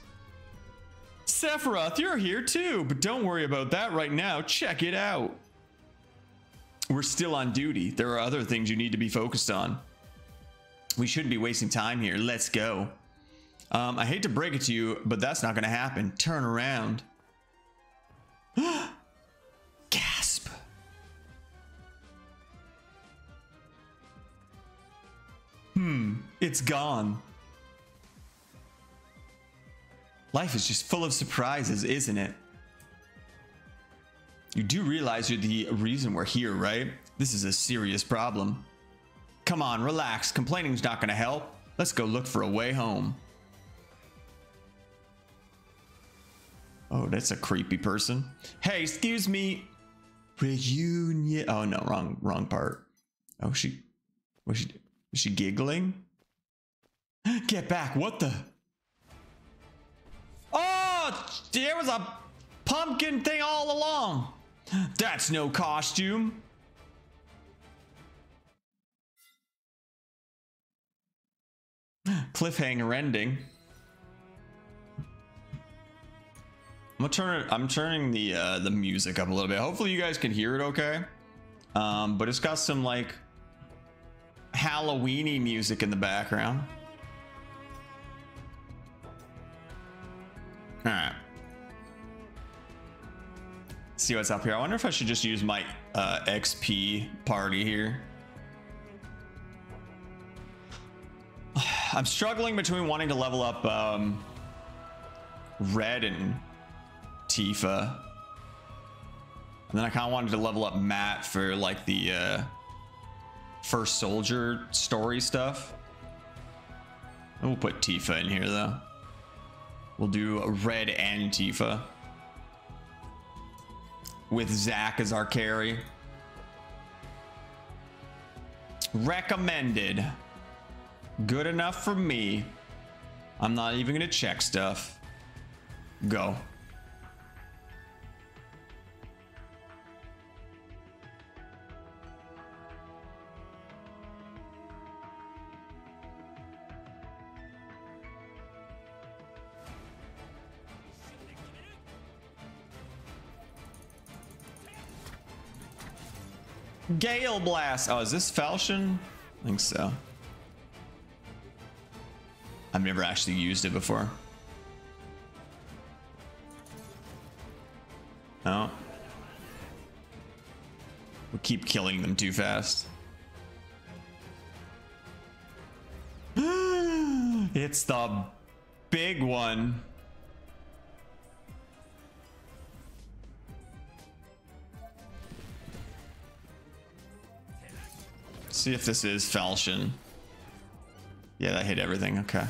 A: Sephiroth, you're here too, but don't worry about that right now. Check it out. We're still on duty. There are other things you need to be focused on. We shouldn't be wasting time here. Let's go. I hate to break it to you, but that's not going to happen. Turn around. Gasp. It's gone. Life is just full of surprises, isn't it? You do realize you're the reason we're here, right? This is a serious problem. Come on, relax. Complaining's not going to help. Let's go look for a way home. Oh, that's a creepy person. Hey, excuse me. Reunion. Oh no, wrong part. Oh, was she giggling? Get back. What the? Oh, there was a pumpkin thing all along. That's no costume. Cliffhanger ending. I'm I'm turning the music up a little bit. Hopefully you guys can hear it okay. But it's got some like Halloweeny music in the background. All right. See what's up here. I wonder if I should just use my XP party here. I'm struggling between wanting to level up Red and Tifa, and then I kind of wanted to level up Matt for like the first soldier story stuff. And we'll put Tifa in here though. We'll do Red and Tifa with Zack as our carry. Recommended. Good enough for me. I'm not even gonna check stuff. Go. Gale Blast. Oh, is this Falchion? I think so. I've never actually used it before. Oh. We keep killing them too fast. It's the big one. See if this is Falchion. Yeah, that hit everything. Okay.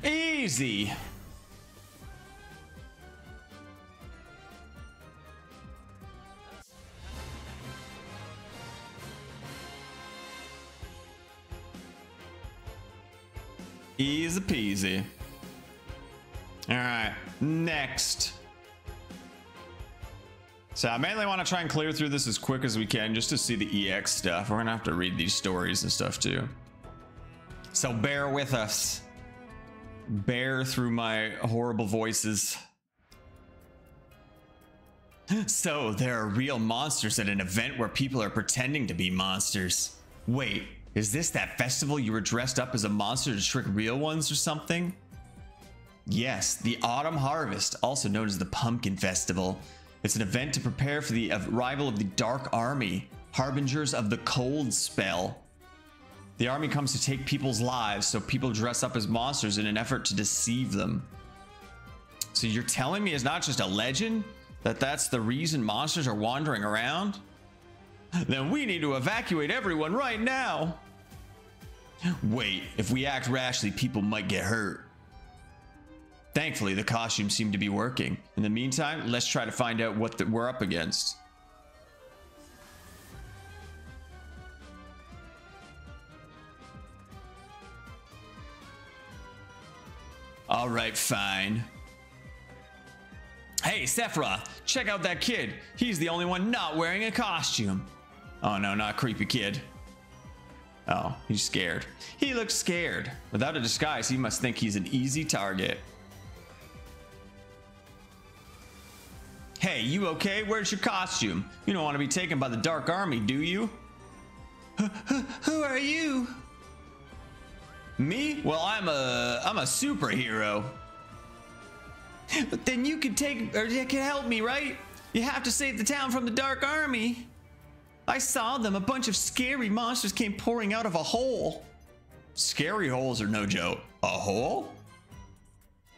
A: Easy. Easy peasy. All right, next. So I mainly want to try and clear through this as quick as we can just to see the EX stuff. We're gonna have to read these stories and stuff too. So bear with us. Bear through my horrible voices. So there are real monsters at an event where people are pretending to be monsters. Wait, is this that festival you were dressed up as a monster to trick real ones or something? Yes, the Autumn Harvest, also known as the Pumpkin Festival. It's an event to prepare for the arrival of the Dark Army, harbingers of the cold spell. The army comes to take people's lives, so people dress up as monsters in an effort to deceive them. So you're telling me it's not just a legend? That's the reason monsters are wandering around? Then we need to evacuate everyone right now. Wait, if we act rashly, people might get hurt. Thankfully, the costumes seem to be working. In the meantime, let's try to find out what we're up against. All right, fine. Hey, Sephiroth, check out that kid. He's the only one not wearing a costume. Oh no, not creepy kid. Oh, he's scared. He looks scared. Without a disguise, he must think he's an easy target. Hey, you okay? Where's your costume? You don't want to be taken by the Dark Army, do you? Who are you? Me? Well, I'm a superhero. But then you can you can help me, right? You have to save the town from the Dark Army. I saw them. A bunch of scary monsters came pouring out of a hole. Scary holes are no joke. A hole?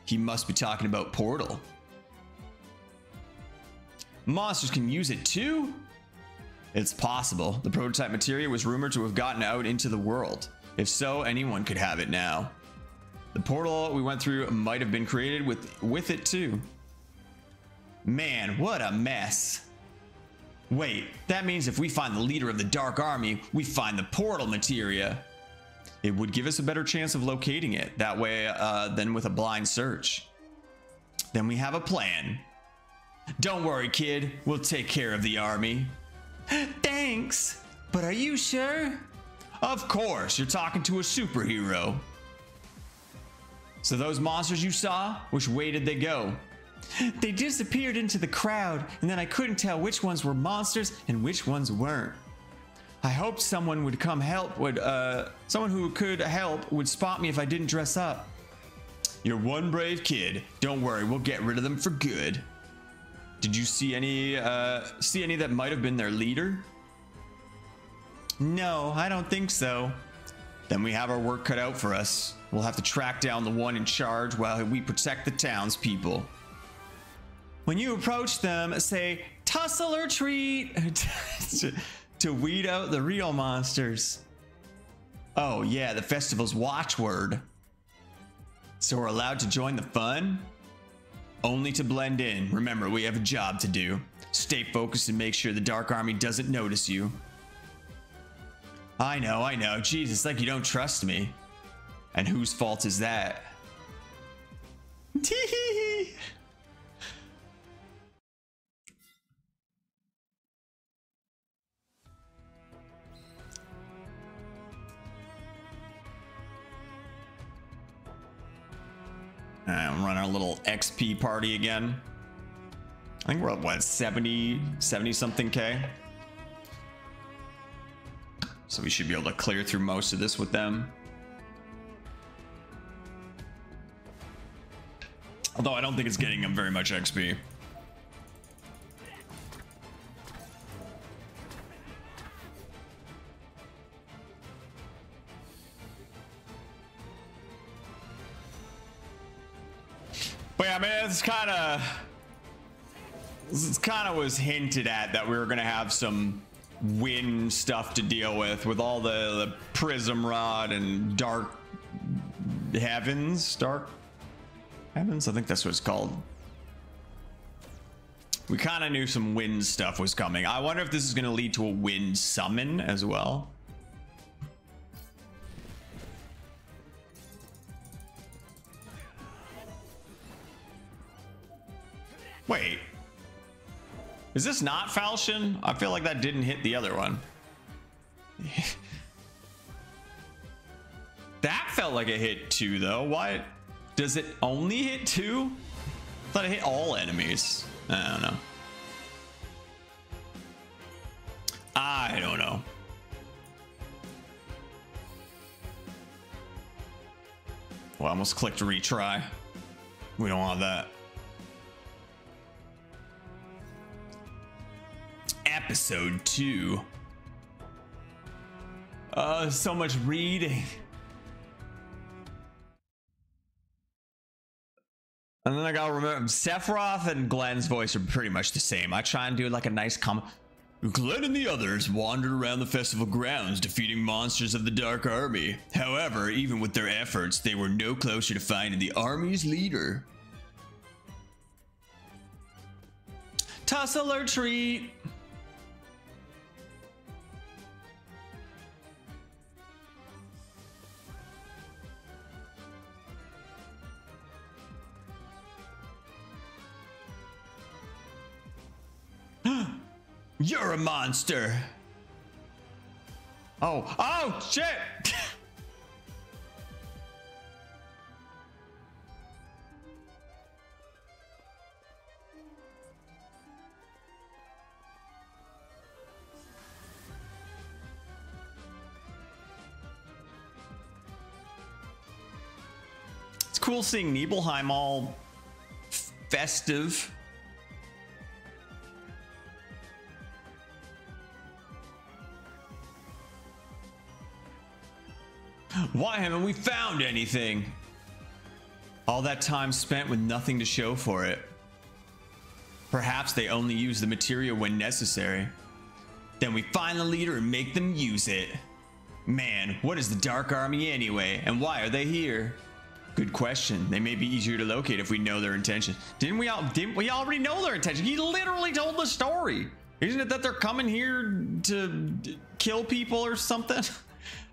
A: He must be talking about Portal. Monsters can use it too? It's possible. The prototype materia was rumored to have gotten out into the world. If so, anyone could have it now. The portal we went through might have been created with it too. Man, what a mess. Wait, that means if we find the leader of the Dark Army, we find the portal materia. It would give us a better chance of locating it that way than with a blind search. Then we have a plan. Don't worry, kid. We'll take care of the army. Thanks. But are you sure? Of course. You're talking to a superhero. So those monsters you saw, which way did they go? They disappeared into the crowd, and then I couldn't tell which ones were monsters and which ones weren't. I hoped someone would come help, someone who could help would spot me if I didn't dress up. You're one brave kid. Don't worry, we'll get rid of them for good. Did you see any that might have been their leader? No, I don't think so. Then we have our work cut out for us. We'll have to track down the one in charge while we protect the townspeople. When you approach them, say, tussle or treat, to weed out the real monsters. Oh yeah, the festival's watchword. So we're allowed to join the fun? Only to blend in. Remember, we have a job to do. Stay focused and make sure the Dark Army doesn't notice you. I know. Jeez, it's like you don't trust me. And whose fault is that? Tee-hee-hee. I'm running a little XP party again. I think we're at what, 70 something K. So we should be able to clear through most of this with them. Although I don't think it's getting them very much XP. But yeah, I mean, this kind of was hinted at that we were gonna have some wind stuff to deal with all the prism rod and dark heavens. I think that's what it's called. We kind of knew some wind stuff was coming. I wonder if this is gonna lead to a wind summon as well. Wait, is this not falchion? I feel like that didn't hit the other one. That felt like it hit 2 though. Why does it only hit 2? I thought it hit all enemies. I don't know. Well, I almost clicked retry. We don't want that. Episode 2. So much reading. And then I gotta remember, Sephiroth and Glenn's voice are pretty much the same. I try and do like a nice comment. Glenn and the others wandered around the festival grounds, defeating monsters of the Dark Army. However, even with their efforts, they were no closer to finding the army's leader. Tussle or treat. You're a monster. Oh shit. It's cool seeing Nibelheim all festive. Why haven't we found anything? All that time spent with nothing to show for it. Perhaps they only use the material when necessary. Then we find the leader and make them use it. Man, what is the Dark Army anyway? And why are they here? Good question. They may be easier to locate if we know their intention. Didn't we already know their intention? He literally told the story. Isn't it that they're coming here to kill people or something?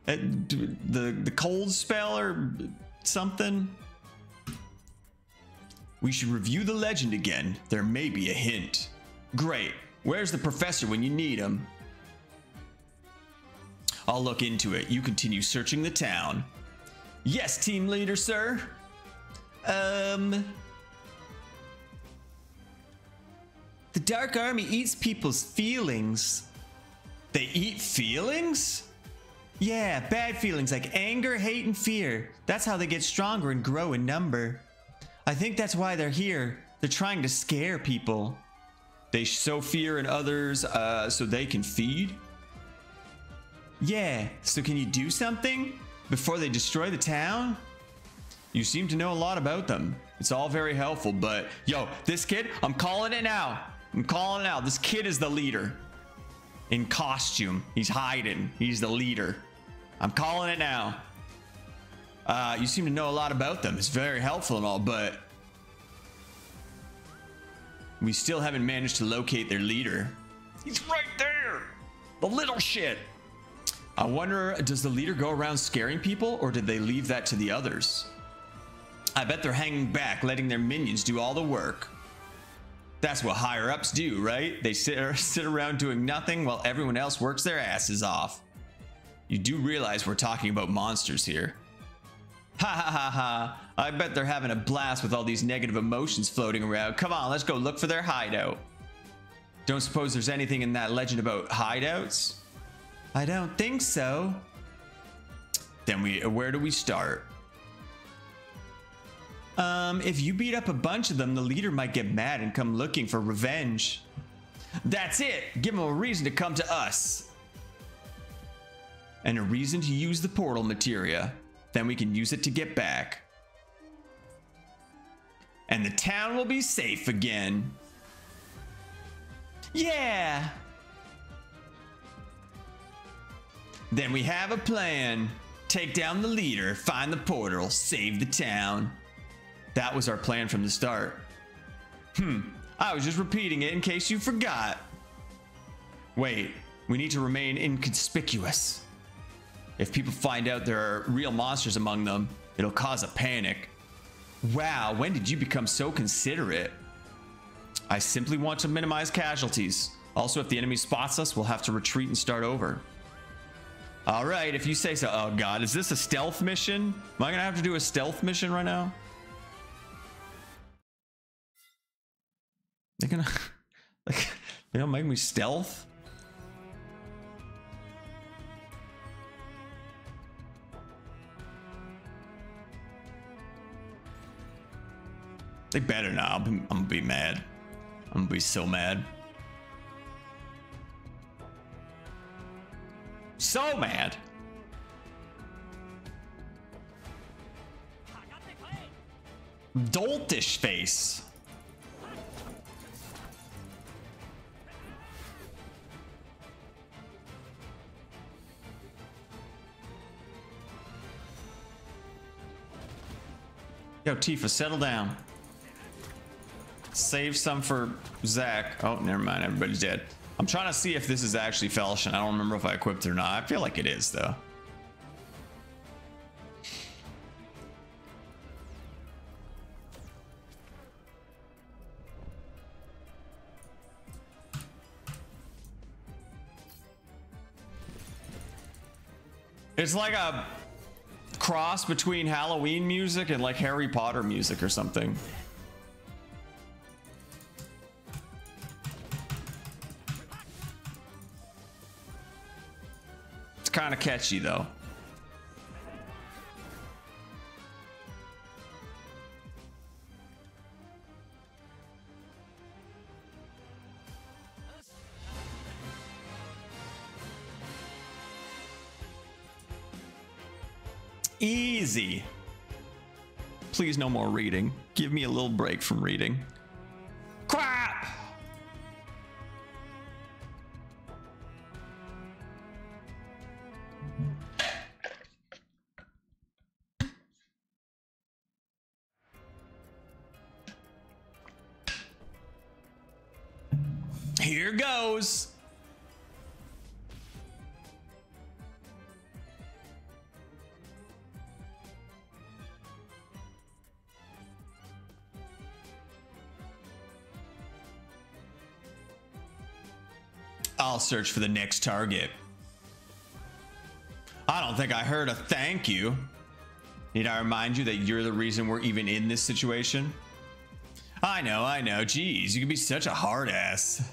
A: The cold spell or something? We should review the legend again. There may be a hint. Great. Where's the professor when you need him? I'll look into it. You continue searching the town. Yes, team leader, sir. The Dark Army eats people's feelings. They eat feelings? Yeah, bad feelings like anger, hate, and fear. That's how they get stronger and grow in number. I think that's why they're here. They're trying to scare people. They sow fear in others so they can feed? Yeah, so can you do something before they destroy the town? You seem to know a lot about them. It's all very helpful, but yo, this kid, I'm calling it now. I'm calling it out. This kid is the leader. In costume. He's hiding. He's the leader. I'm calling it now. You seem to know a lot about them. It's very helpful and all, but we still haven't managed to locate their leader. He's right there. The little shit. I wonder, does the leader go around scaring people, or did they leave that to the others? I bet they're hanging back, letting their minions do all the work. That's what higher ups do, right? They sit around doing nothing while everyone else works their asses off. You do realize we're talking about monsters here. Ha ha ha ha. I bet they're having a blast with all these negative emotions floating around. Come on, let's go look for their hideout. Don't suppose there's anything in that legend about hideouts? I don't think so. Then where do we start? If you beat up a bunch of them, the leader might get mad and come looking for revenge. That's it. Give him a reason to come to us. And a reason to use the portal materia. Then we can use it to get back. And the town will be safe again. Yeah. Then we have a plan. Take down the leader, find the portal, save the town. That was our plan from the start. I was just repeating it in case you forgot. Wait, we need to remain inconspicuous. If people find out there are real monsters among them, it'll cause a panic. Wow, when did you become so considerate? I simply want to minimize casualties. Also, if the enemy spots us, we'll have to retreat and start over. All right, if you say so. Oh God, is this a stealth mission? Am I gonna have to do a stealth mission right now? They're gonna, like, they don't make me stealth? They better not. I'm gonna be mad. I'm gonna be so mad. So mad. Doltish face. Yo, Tifa, settle down. Save some for Zach. Oh, never mind. Everybody's dead. I'm trying to see if this is actually Felshin. I don't remember if I equipped it or not. I feel like it is, though. It's like a cross between Halloween music and like Harry Potter music or something. It's kind of catchy though. Easy. Please, no more reading. Give me a little break from reading. Crap! Here goes. I'll search for the next target. I don't think I heard a thank you. Need I remind you that you're the reason we're even in this situation? I know. Jeez, you can be such a hard ass.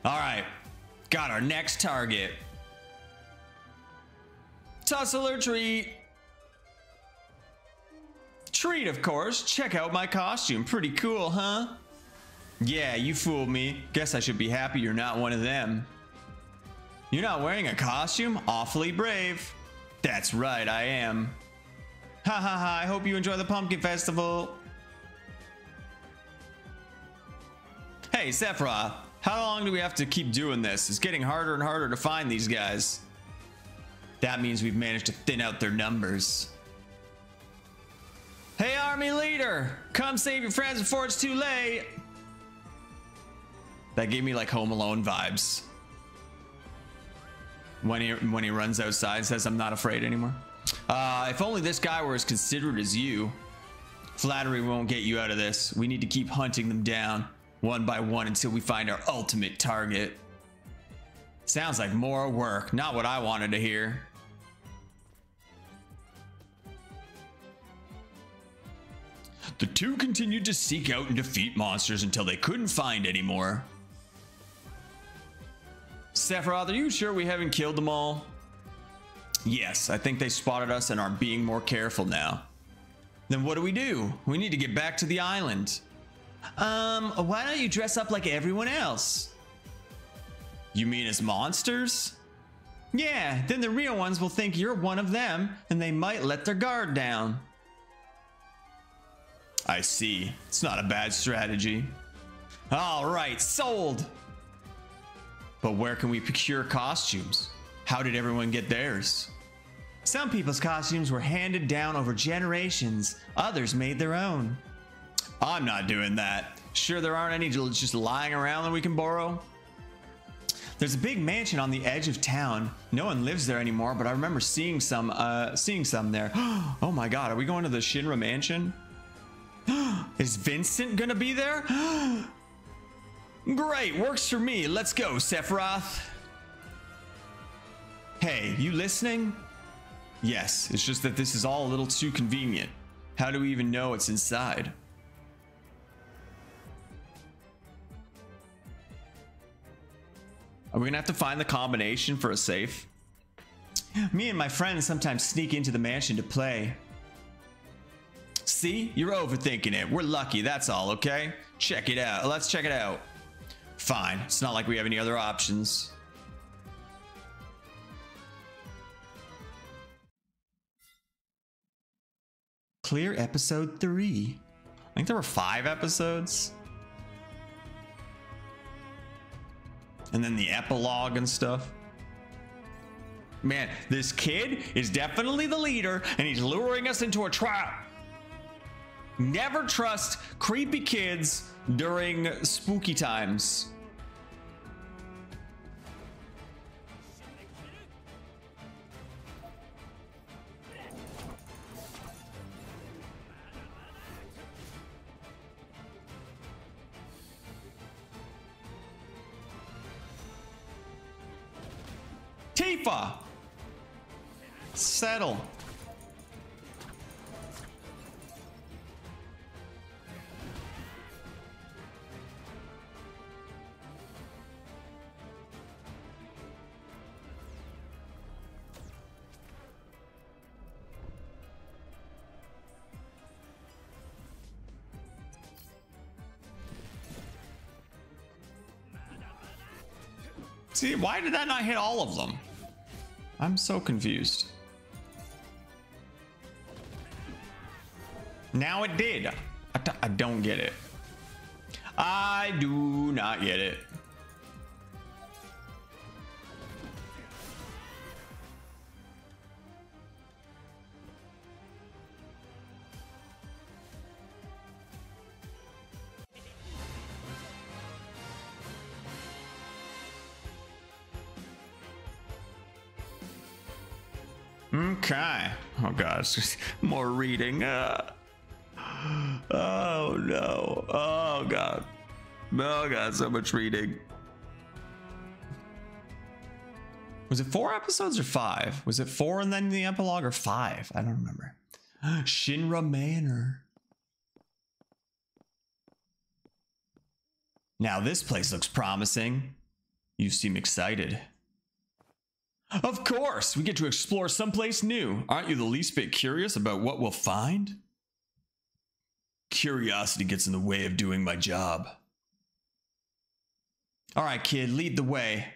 A: All right, got our next target. Tussle or treat? Treat, of course. Check out my costume. Pretty cool, huh? Yeah, you fooled me. Guess I should be happy you're not one of them. You're not wearing a costume? Awfully brave. That's right, I am. Ha ha ha, I hope you enjoy the pumpkin festival. Hey, Sephiroth, how long do we have to keep doing this? It's getting harder and harder to find these guys. That means we've managed to thin out their numbers. Hey, army leader, come save your friends before it's too late. That gave me like Home Alone vibes. When he runs outside and says, I'm not afraid anymore. If only this guy were as considerate as you. Flattery won't get you out of this. We need to keep hunting them down one by one until we find our ultimate target. Sounds like more work, not what I wanted to hear. The two continued to seek out and defeat monsters until they couldn't find any more. Sephiroth, are you sure we haven't killed them all? Yes, I think they spotted us and are being more careful now. Then what do? We need to get back to the island. Why don't you dress up like everyone else? You mean as monsters? Yeah, then the real ones will think you're one of them and they might let their guard down. I see. It's not a bad strategy. All right, sold. But where can we procure costumes? How did everyone get theirs? Some people's costumes were handed down over generations. Others made their own. I'm not doing that. Sure there aren't any just lying around that we can borrow? There's a big mansion on the edge of town. No one lives there anymore, but I remember seeing some there. Oh my god, are we going to the Shinra mansion? Is Vincent gonna be there? Great, works for me. Let's go, Sephiroth. Hey, you listening? Yes, it's just that this is all a little too convenient. How do we even know it's inside? Are we gonna have to find the combination for a safe? Me and my friends sometimes sneak into the mansion to play. See, you're overthinking it. We're lucky, that's all, okay? Check it out. Let's check it out. Fine, it's not like we have any other options. Clear episode 3. I think there were 5 episodes. And then the epilogue and stuff. Man, this kid is definitely the leader and he's luring us into a trap. Never trust creepy kids during spooky times. Tifa! Settle. See, why did that not hit all of them? I'm so confused. Now it did. I don't get it. I do not get it. Okay. Oh god, it's just more reading. Oh no. Oh god. Oh god, so much reading. Was it 4 episodes or 5? Was it 4 and then the epilogue, or 5? I don't remember. Shinra Manor. Now this place looks promising. You seem excited. Of course, we get to explore someplace new. Aren't you the least bit curious about what we'll find? Curiosity gets in the way of doing my job. All right, kid, lead the way.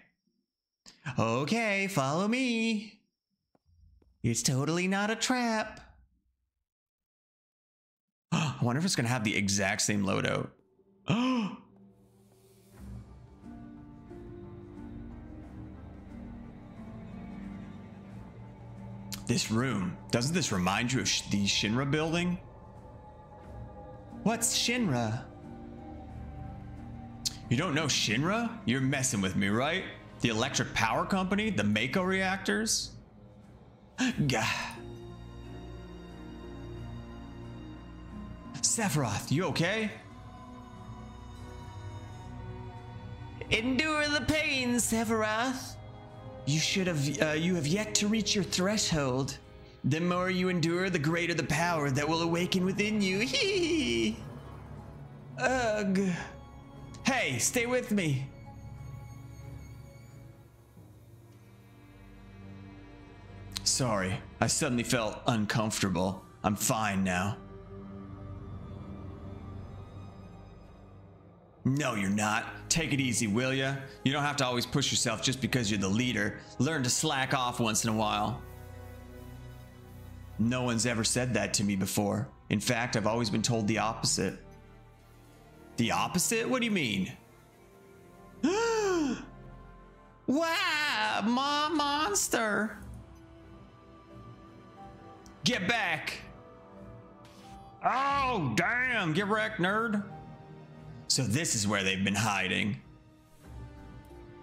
A: Okay, follow me. It's totally not a trap. I wonder if it's going to have the exact same loadout. This room. Doesn't this remind you of the Shinra building? What's Shinra? You don't know Shinra? You're messing with me, right? The electric power company? The Mako reactors? Gah. Sephiroth, you okay? Endure the pain, Sephiroth. You have yet to reach your threshold. The more you endure, the greater the power that will awaken within you. Hee. Ugh. Hey, stay with me. Sorry, I suddenly felt uncomfortable. I'm fine now. No, you're not. Take it easy, will ya? You don't have to always push yourself just because you're the leader. Learn to slack off once in a while. No one's ever said that to me before. In fact, I've always been told the opposite. The opposite? What do you mean? Wow, monster. Get back. Oh, damn. Get wrecked, nerd. So this is where they've been hiding.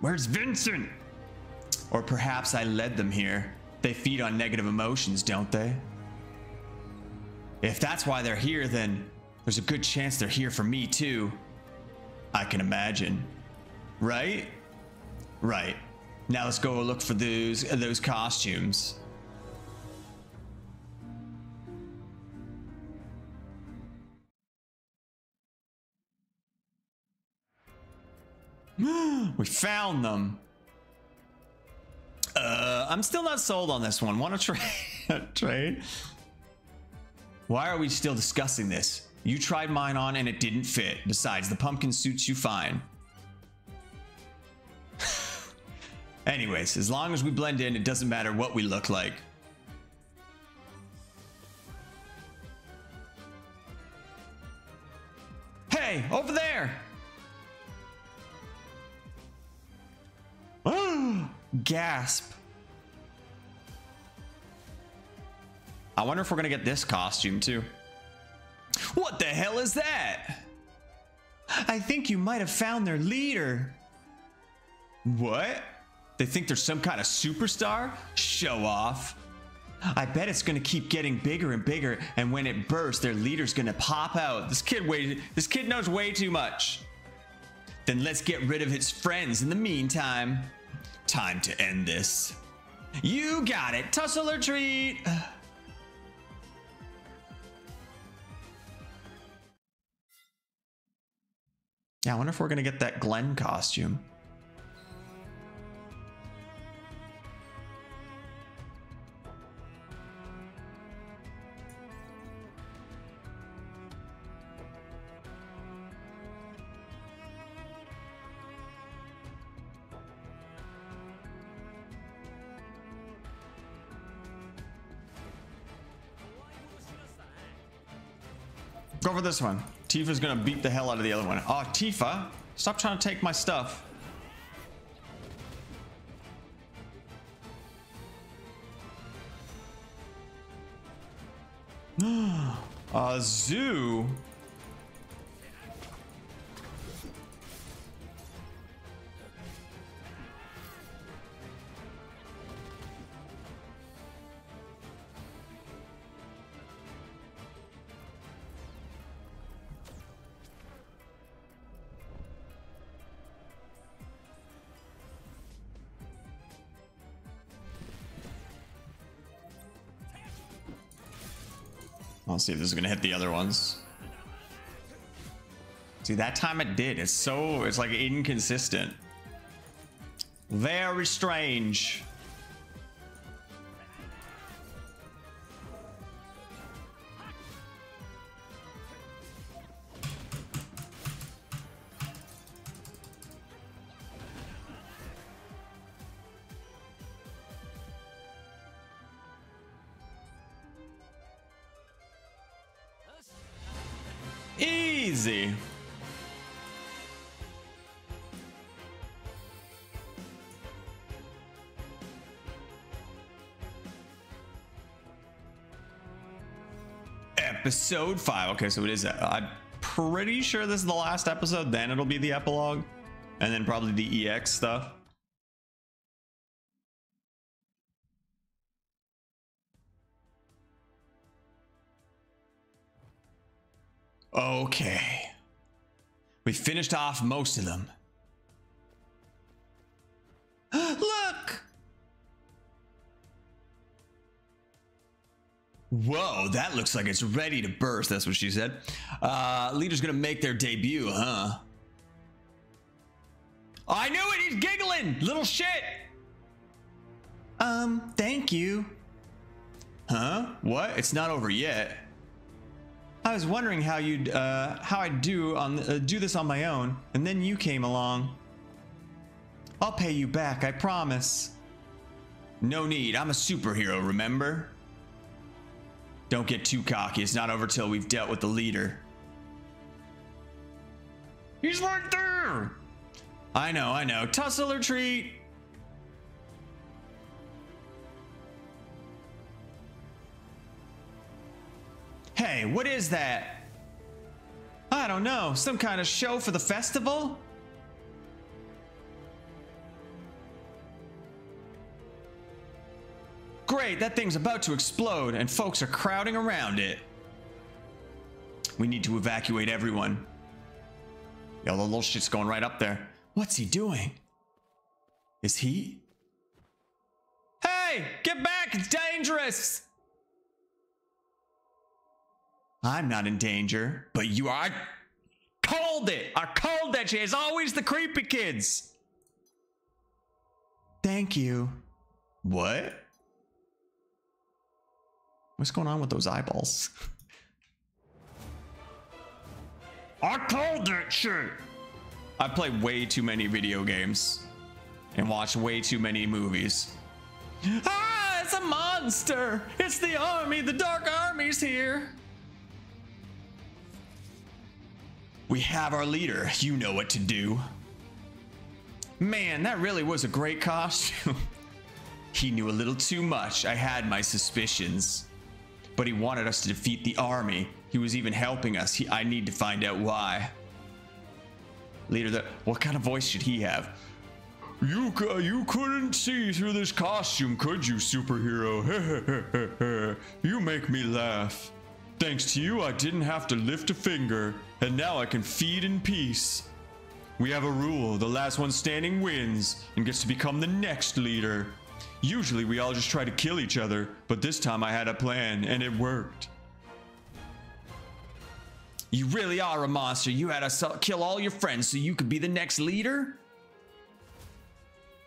A: Where's Vincent? Or perhaps I led them here. They feed on negative emotions, don't they? If that's why they're here, then there's a good chance they're here for me too. I can imagine. Right? Right. Now let's go look for those costumes. We found them. I'm still not sold on this one. Want to trade? Why are we still discussing this? You tried mine on and it didn't fit. Besides, the pumpkin suits you fine. Anyways, as long as we blend in, it doesn't matter what we look like. Hey, over there! Gasp. I wonder if we're gonna get this costume too. What the hell is that? I think you might have found their leader. What? They think they're some kind of superstar? Show off. I bet it's gonna keep getting bigger and bigger, and when it bursts, their leader's gonna pop out. This kid knows way too much. Then let's get rid of his friends in the meantime. Time to end this. You got it. Tussle or treat. Yeah, I wonder if we're gonna get that Glenn costume. Go for this one. Tifa's gonna beat the hell out of the other one. Oh, Tifa, stop trying to take my stuff. Zoo. I'll see if this is gonna hit the other ones. See, that time it did. It's like inconsistent. Very strange. Easy. Episode 5. Okay, so it is. I'm pretty sure this is the last episode. Then it'll be the epilogue, and then probably the EX stuff. Okay. We finished off most of them. Look! Whoa, that looks like it's ready to burst. That's what she said. Leader's gonna make their debut, huh? I knew it! He's giggling! Little shit! Thank you. Huh? What? It's not over yet. I was wondering how I'd do this on my own, and then you came along. I'll pay you back, I promise. No need, I'm a superhero, remember? Don't get too cocky, it's not over till we've dealt with the leader. He's right there! I know. Tussle or treat? Hey, what is that? I don't know, some kind of show for the festival? Great, that thing's about to explode and folks are crowding around it. We need to evacuate everyone. Yo, the little shit's going right up there. What's he doing? Is he? Hey, get back, it's dangerous! I'm not in danger, but you are. I called it. I called that shit. It's always the creepy kids. Thank you. What? What's going on with those eyeballs? I called that shit. I play way too many video games and watch way too many movies. Ah, it's a monster. It's the army. The Dark Army's here. We have our leader. You know what to do. Man, that really was a great costume. He knew a little too much. I had my suspicions. But he wanted us to defeat the army. He was even helping us. I need to find out why. Leader, what kind of voice should he have? You couldn't see through this costume, could you, superhero? You make me laugh. Thanks to you, I didn't have to lift a finger, and now I can feed in peace. We have a rule, the last one standing wins, and gets to become the next leader. Usually we all just try to kill each other, but this time I had a plan, and it worked. You really are a monster. You had to kill all your friends so you could be the next leader?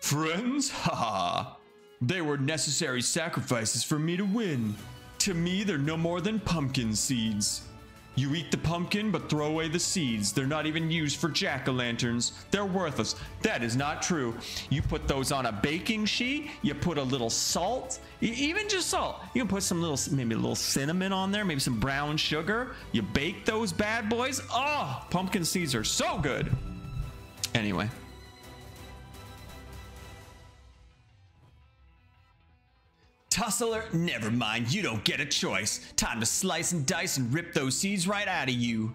A: Friends? Haha. They were necessary sacrifices for me to win. To me, they're no more than pumpkin seeds. You eat the pumpkin, but throw away the seeds. They're not even used for jack-o'-lanterns. They're worthless. That is not true. You put those on a baking sheet. You put a little salt, even just salt. You can put some maybe a little cinnamon on there, maybe some brown sugar. You bake those bad boys. Oh, pumpkin seeds are so good. Anyway. Tussler, never mind, you don't get a choice. Time to slice and dice and rip those seeds right out of you.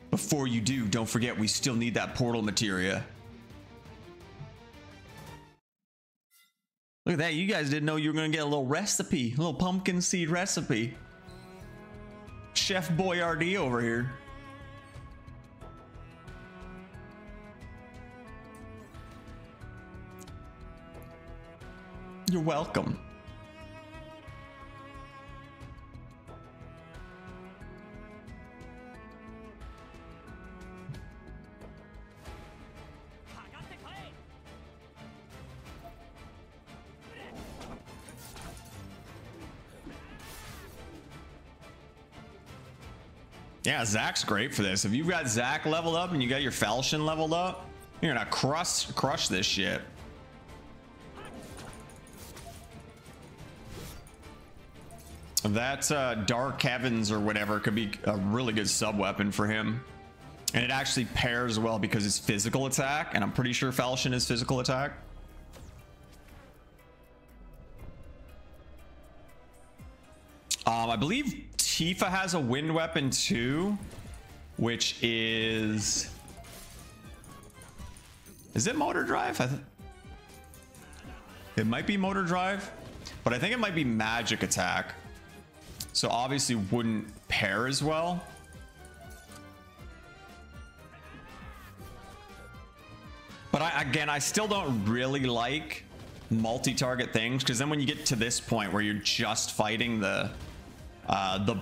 A: Before you do, don't forget we still need that portal materia. Look at that, you guys didn't know you were gonna get a little recipe, a little pumpkin seed recipe. Chef Boyardee over here. You're welcome. Yeah, Zach's great for this. If you've got Zach leveled up and you got your Falchion leveled up, you're gonna crush this shit. That Dark Heavens or whatever could be a really good sub weapon for him. And it actually pairs well because it's physical attack, and I'm pretty sure Falchion is physical attack. I believe Tifa has a wind weapon too, which is it motor drive? It might be motor drive, but I think it might be magic attack. So obviously wouldn't pair as well. But I still don't really like multi-target things, because then when you get to this point where you're just fighting the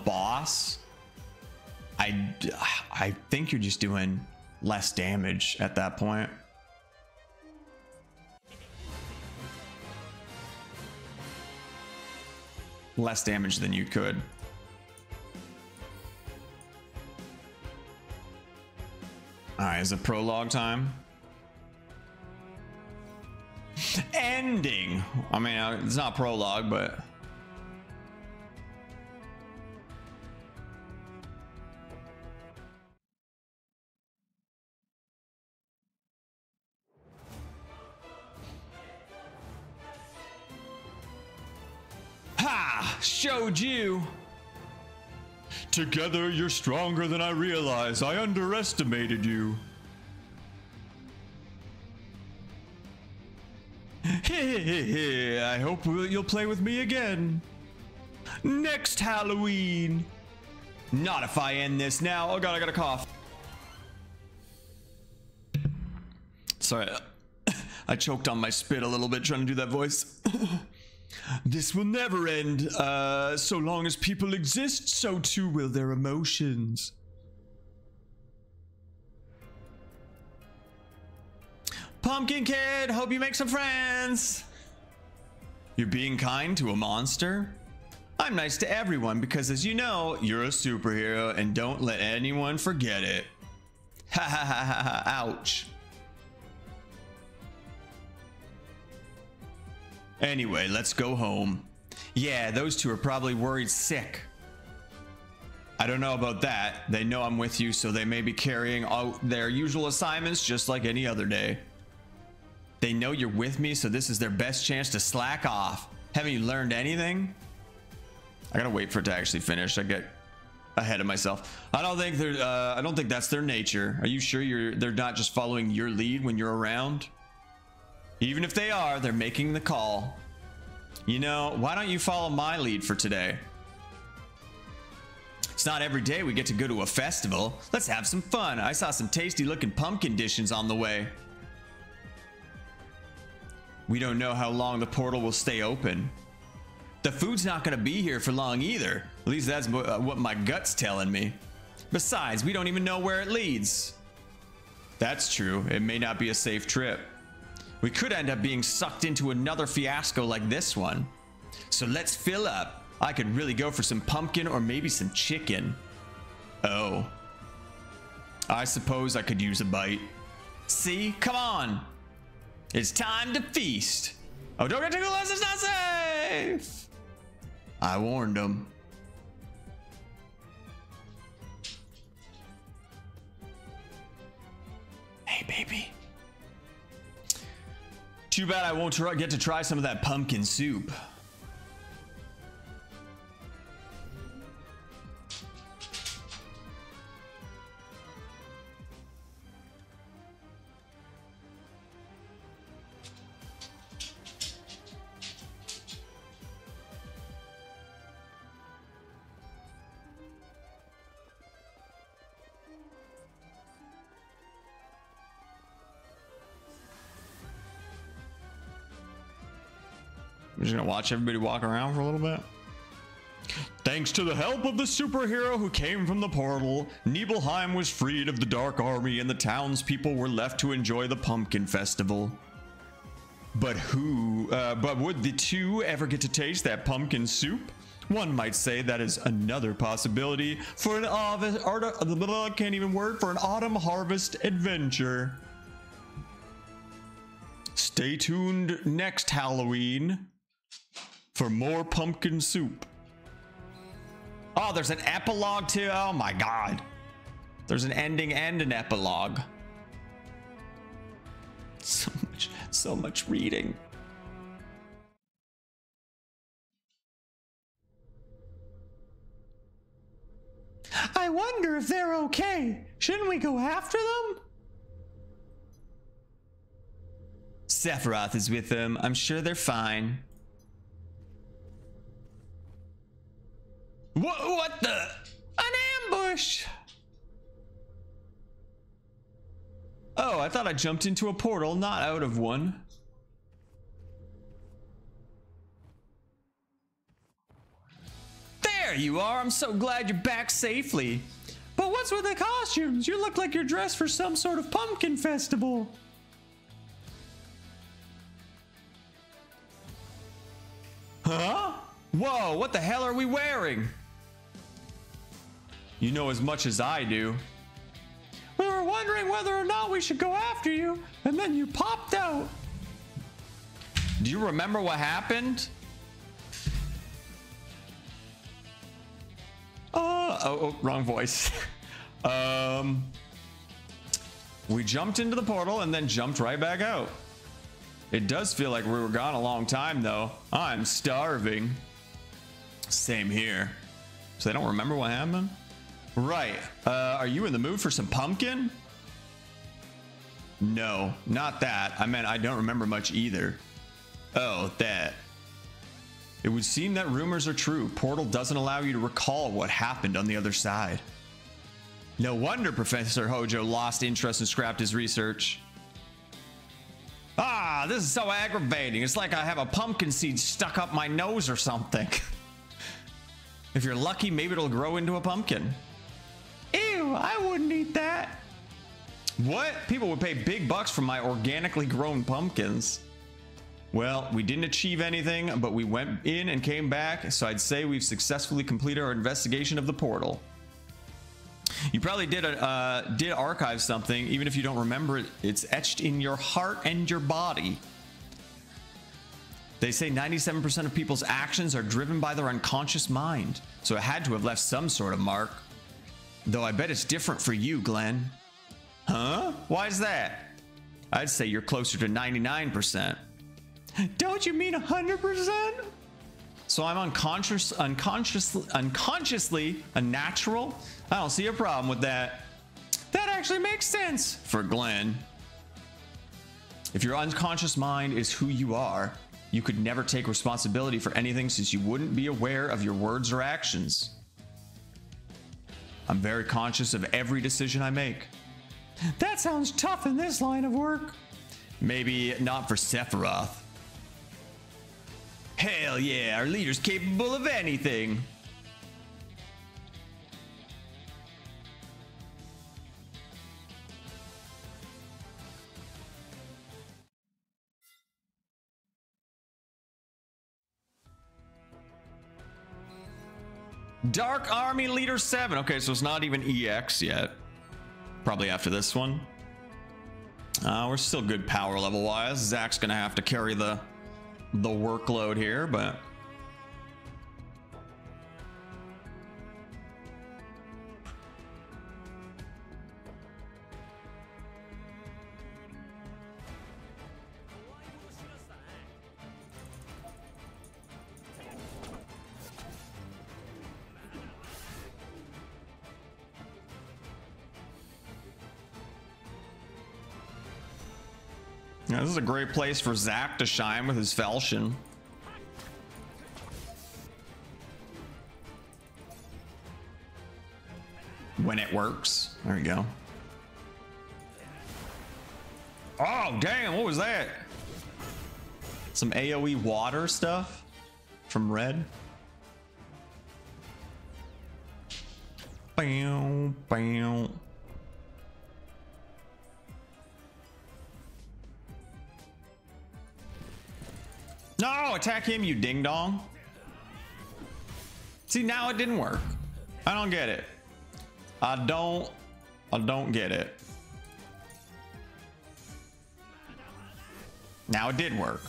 A: boss, I think you're just doing less damage at that point. Less damage than you could. All right, is it prologue time? Ending. I mean, it's not prologue, but ha! Showed you. Together, you're stronger than I realized. I underestimated you. I hope you'll play with me again next Halloween. Not if I end this now. Oh god, I got a cough. Sorry, I choked on my spit a little bit trying to do that voice. This will never end. So long as people exist, so too will their emotions. Pumpkin Kid, hope you make some friends. You're being kind to a monster? I'm nice to everyone because, as you know, you're a superhero and don't let anyone forget it. Ha ha ha ha ha, ouch. Anyway, let's go home. Yeah, those two are probably worried sick. I don't know about that. They know I'm with you, so they may be carrying out their usual assignments just like any other day. They know you're with me, so this is their best chance to slack off. Haven't you learned anything? I gotta wait for it to actually finish. I get ahead of myself. I don't think that's their nature. Are you sure they're not just following your lead when you're around? Even if they are, they're making the call. You know, why don't you follow my lead for today? It's not every day we get to go to a festival. Let's have some fun. I saw some tasty looking pumpkin dishes on the way. We don't know how long the portal will stay open. The food's not going to be here for long either. At least that's what my gut's telling me. Besides, we don't even know where it leads. That's true. It may not be a safe trip. We could end up being sucked into another fiasco like this one. So let's fill up. I could really go for some pumpkin or maybe some chicken. Oh. I suppose I could use a bite. See? Come on. It's time to feast. Oh, don't get too close, it's not safe. I warned them. Hey, baby. Too bad I won't get to try some of that pumpkin soup. I'm just gonna watch everybody walk around for a little bit. Thanks to the help of the superhero who came from the portal, Nibelheim was freed of the Dark Army and the townspeople were left to enjoy the Pumpkin Festival. But would the two ever get to taste that pumpkin soup? One might say that is another possibility for an can't even word for an autumn harvest adventure. Stay tuned next Halloween for more pumpkin soup. Oh, there's an epilogue too. Oh my god. There's an ending and an epilogue. So much reading. I wonder if they're okay. Shouldn't we go after them? Sephiroth is with them. I'm sure they're fine. What the? An ambush! Oh, I thought I jumped into a portal, not out of one. There you are. I'm so glad you're back safely. But what's with the costumes? You look like you're dressed for some sort of pumpkin festival. Huh? Whoa, what the hell are we wearing? You know as much as I do. We were wondering whether or not we should go after you, and then you popped out. Do you remember what happened? Oh, wrong voice. We jumped into the portal and then jumped right back out. It does feel like we were gone a long time though. I'm starving. Same here. So they don't remember what happened? Right. Are you in the mood for some pumpkin? No, not that. I meant I don't remember much either. Oh, that. It would seem that rumors are true. Portal doesn't allow you to recall what happened on the other side. No wonder Professor Hojo lost interest and scrapped his research. Ah, this is so aggravating. It's like I have a pumpkin seed stuck up my nose or something. If you're lucky, maybe it'll grow into a pumpkin. Ew, I wouldn't eat that. What? People would pay big bucks for my organically grown pumpkins. Well, we didn't achieve anything, but we went in and came back, so I'd say we've successfully completed our investigation of the portal. You probably did archive something, even if you don't remember it. It's etched in your heart and your body. They say 97% of people's actions are driven by their unconscious mind, so it had to have left some sort of mark. Though I bet it's different for you, Glenn. Huh? Why is that? I'd say you're closer to 99%. Don't you mean 100%? So I'm unconsciously unnatural? I don't see a problem with that. That actually makes sense for Glenn. If your unconscious mind is who you are, you could never take responsibility for anything since you wouldn't be aware of your words or actions. I'm very conscious of every decision I make. That sounds tough in this line of work. Maybe not for Sephiroth. Hell yeah, our leader's capable of anything. Dark Army Leader 7. Okay, so it's not even EX yet. Probably after this one. We're still good power level wise. Zach's gonna have to carry the workload here, but yeah, this is a great place for Zach to shine with his falchion. When it works. There you go. Oh, damn, what was that? Some AoE water stuff from Red. Bam, bam. No, attack him, you ding dong. See, now it didn't work. I don't get it. I don't get it. Now it did work.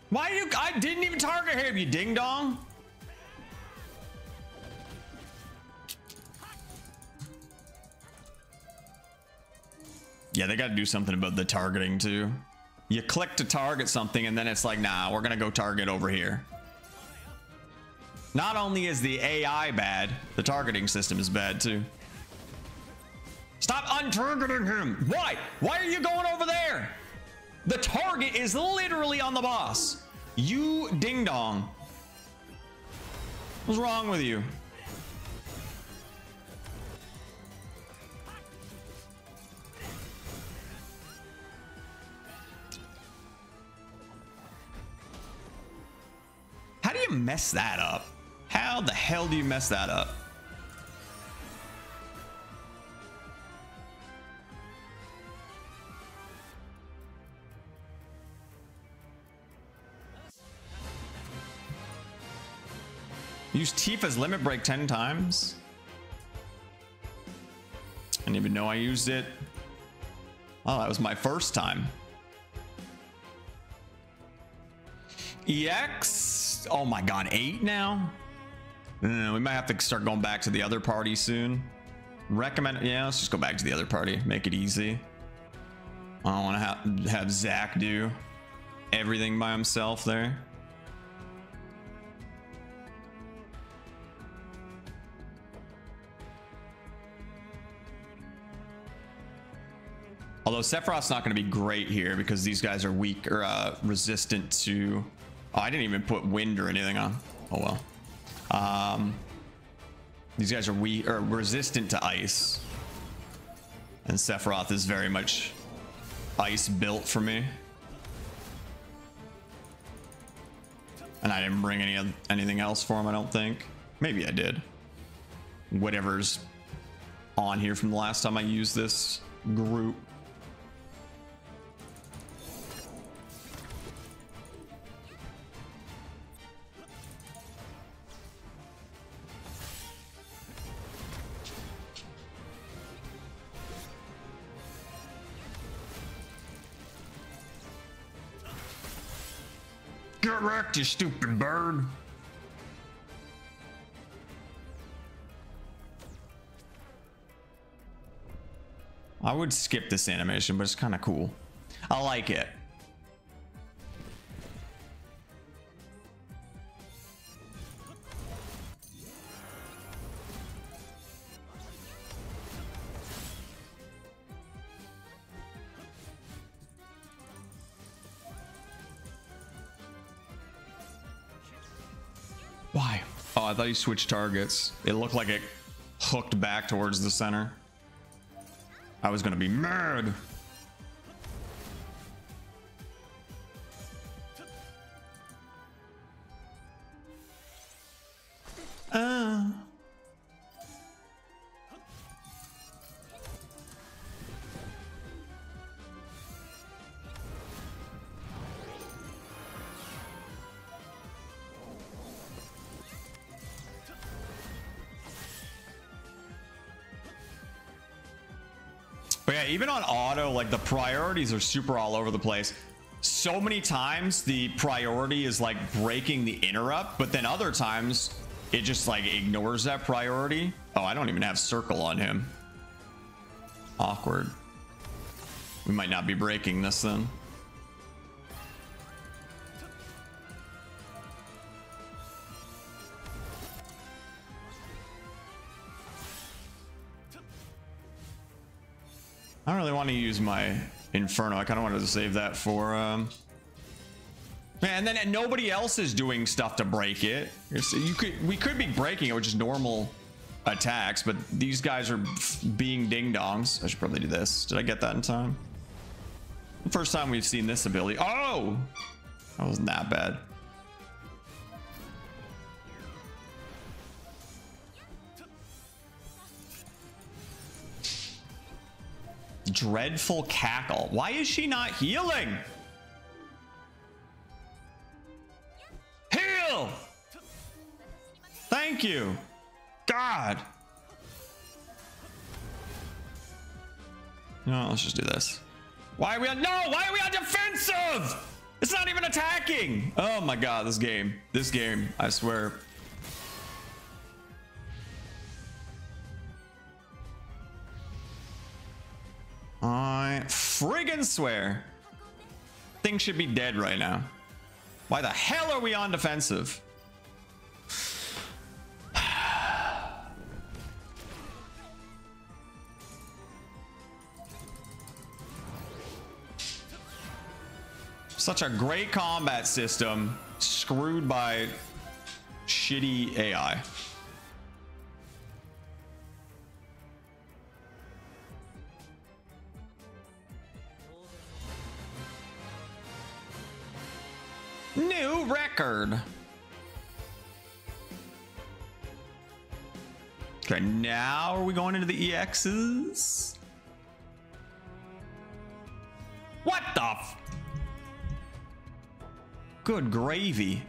A: Why you? I didn't even target him, you ding dong. Yeah, they got to do something about the targeting too. You click to target something and then it's like, nah, we're gonna go target over here. Not only is the AI bad, the targeting system is bad too. Stop untargeting him. Why? Why are you going over there? The target is literally on the boss. You ding dong. What's wrong with you? How do you mess that up? How the hell do you mess that up? Use Tifa's limit break 10 times. I didn't even know I used it. Oh, that was my first time. EX. Oh my god, 8 now? We might have to start going back to the other party soon. Recommend, yeah, let's just go back to the other party. Make it easy. I don't want to have Zach do everything by himself there. Although Sephiroth's not going to be great here because these guys are weak or resistant to... Oh, I didn't even put wind or anything on. Oh well. These guys are weak or resistant to ice. And Sephiroth is very much ice built for me. And I didn't bring anything else for him, I don't think. Maybe I did. Whatever's on here from the last time I used this group. Get wrecked, you stupid bird. I would skip this animation, but it's kind of cool. I like it. Why? Oh, I thought you switched targets. It looked like it hooked back towards the center. I was gonna be mad. But yeah, even on auto, like the priorities are super all over the place. So many times the priority is like breaking the interrupt, but then other times it just like ignores that priority. Oh, I don't even have circle on him. Awkward. We might not be breaking this then. I don't really want to use my Inferno. I kind of wanted to save that for man, and then nobody else is doing stuff to break it. We could be breaking it with just normal attacks, but these guys are being ding dongs. I should probably do this. Did I get that in time? The first time we've seen this ability. Oh, that wasn't that bad. dreadful cackle. Why is she not healing? Heal! Thank you. God. No, let's just do this. Why are we on? No, why are we on defensive? It's not even attacking. Oh my God, this game, I swear. I friggin' swear. Things should be dead right now. Why the hell are we on defensive? Such a great combat system, screwed by shitty AI. New record. Okay, now are we going into the EXs? What the f— Good gravy.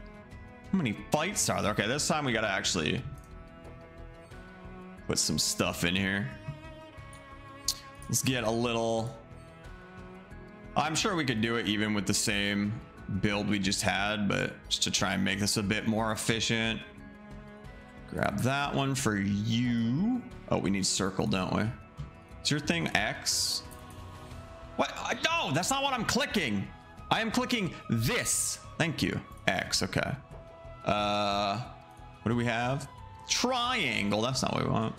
A: How many fights are there? Okay, this time we gotta actually put some stuff in here. Let's get a little— I'm sure we could do it even with the same build we just had, but just to try and make this a bit more efficient. Grab that one for you. Oh, we need circle, don't we? Is your thing X? What? No, that's not what I'm clicking. I am clicking this. Thank you. X, okay. What do we have? Triangle. That's not what we want.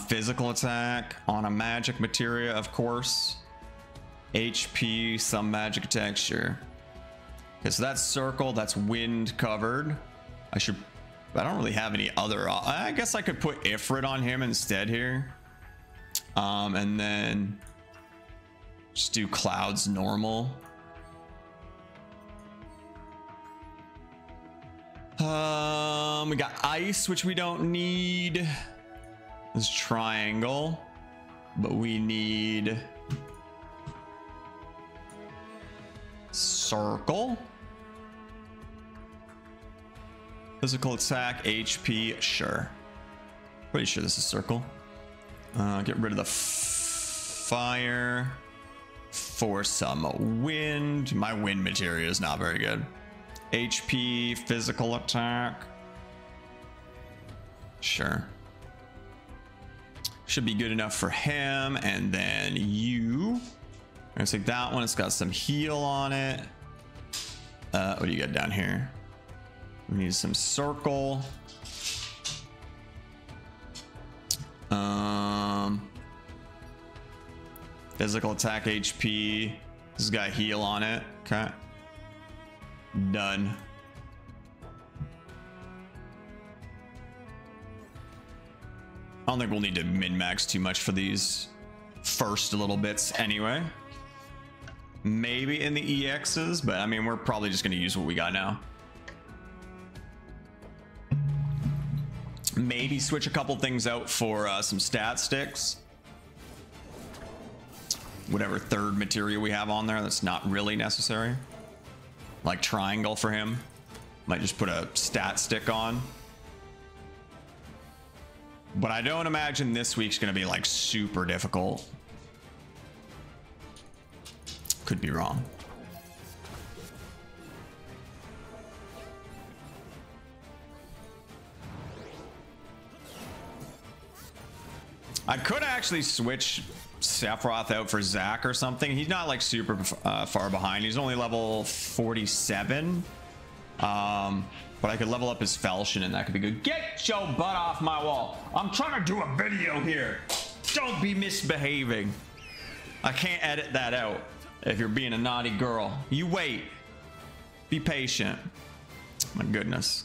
A: Physical attack on a magic materia, of course. HP, some magic texture. Okay, so that's circle, that's wind covered. I don't really have any other— I guess I could put Ifrit on him instead here. And then just do clouds normal. We got ice, which we don't need. This triangle, but we need circle. Physical attack, HP, sure. Pretty sure this is circle. Get rid of the fire for some wind. My wind materia is not very good. HP, physical attack. Sure. Should be good enough for him. And then you. I'm gonna take that one. It's got some heal on it. What do you got down here? We need some circle. Physical attack, HP. This has got heal on it. Okay. Done. I don't think we'll need to min-max too much for these first little bits anyway. Maybe in the EXs, but I mean, we're probably just going to use what we got now. Maybe switch a couple things out for some stat sticks. Whatever third material we have on there that's not really necessary. Like triangle for him. Might just put a stat stick on. But I don't imagine this week's going to be like super difficult. Could be wrong. I could actually switch Sephiroth out for Zac or something. He's not like super far behind. He's only level 47. But I could level up his Falchion and that could be good. Get your butt off my wall. I'm trying to do a video here. Don't be misbehaving. I can't edit that out if you're being a naughty girl. You wait. Be patient. My goodness.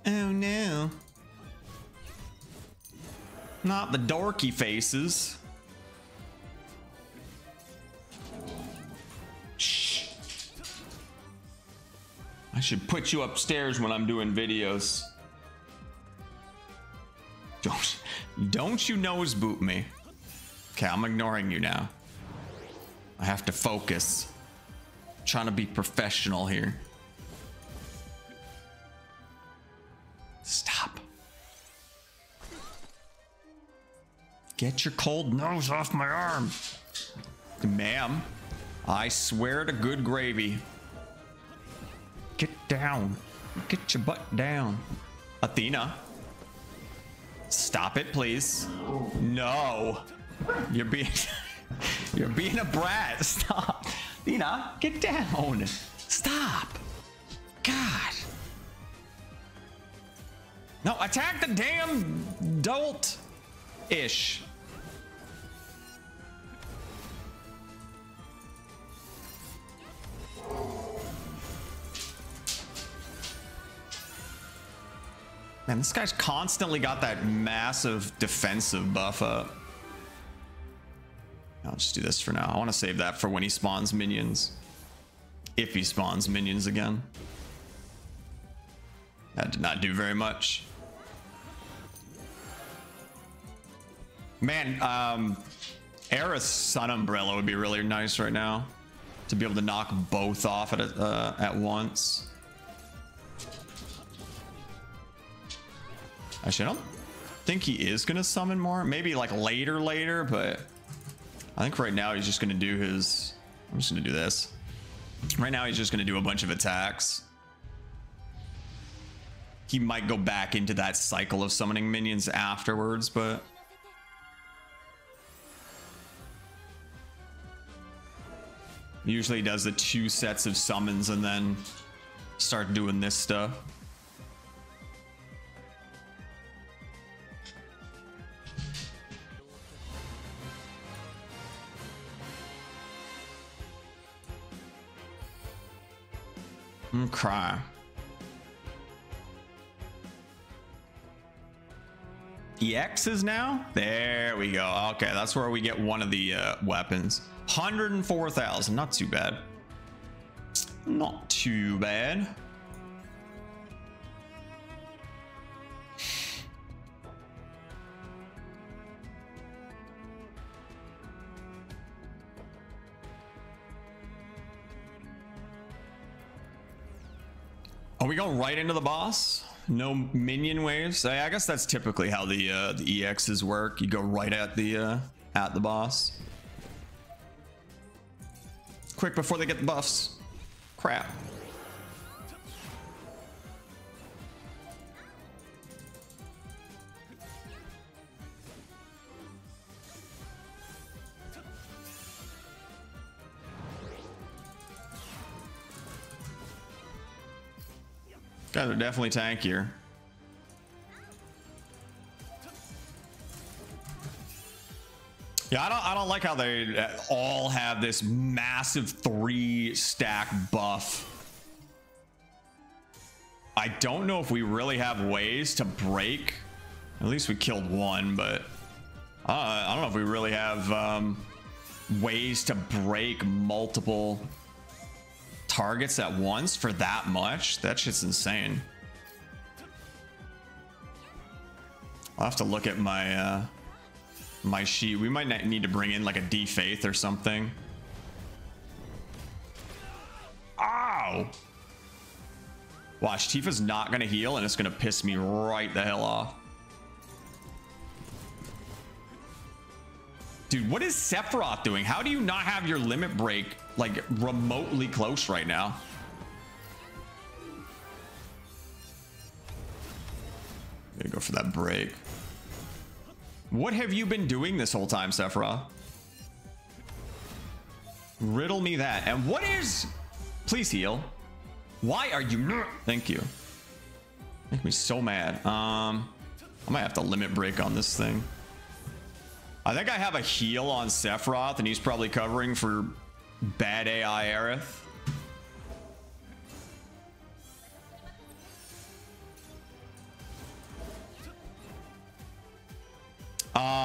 A: Oh no. Not the dorky faces. Shh. I should put you upstairs when I'm doing videos. Don't you nose boot me. Okay, I'm ignoring you now. I have to focus. I'm trying to be professional here. Stop. Get your cold nose off my arm. Ma'am, I swear to good gravy. Get down. Get your butt down. Athena. Stop it, please. No. You're being you're being a brat. Stop. Athena, get down. Stop. God. No, attack the damn dolt-ish. Man, this guy's constantly got that massive defensive buff up. I'll just do this for now. I want to save that for when he spawns minions. If he spawns minions again. That did not do very much. Man, Aerith's Sun Umbrella would be really nice right now. To be able to knock both off at once. Actually, I don't think he is going to summon more. Maybe like later, but I think right now he's just going to do his... I'm just going to do this. Right now he's just going to do a bunch of attacks. He might go back into that cycle of summoning minions afterwards, but... Usually he does the 2 sets of summons and then start doing this stuff. Okay. EXs now? There we go. Okay, that's where we get one of the weapons. 104,000. Not too bad. Not too bad. Are we going right into the boss? No minion waves? I guess that's typically how the EXs work. You go right at the boss. Quick before they get the buffs. Crap. Guys are definitely tankier. Yeah, I don't like how they all have this massive 3-stack buff. I don't know if we really have ways to break. At least we killed one, but I don't know if we really have ways to break multiple targets at once for that much. That shit's insane. I'll have to look at my my sheet. We might need to bring in like a D-Faith or something. Ow! Watch, Tifa's not gonna heal and it's gonna piss me right the hell off. Dude, what is Sephiroth doing? How do you not have your limit break like remotely close right now? Gonna go for that break. What have you been doing this whole time, Sephiroth? Riddle me that. And what is... Please heal. Why are you... Thank you. Make me so mad. I might have to limit break on this thing. I think I have a heal on Sephiroth and he's probably covering for bad AI Aerith.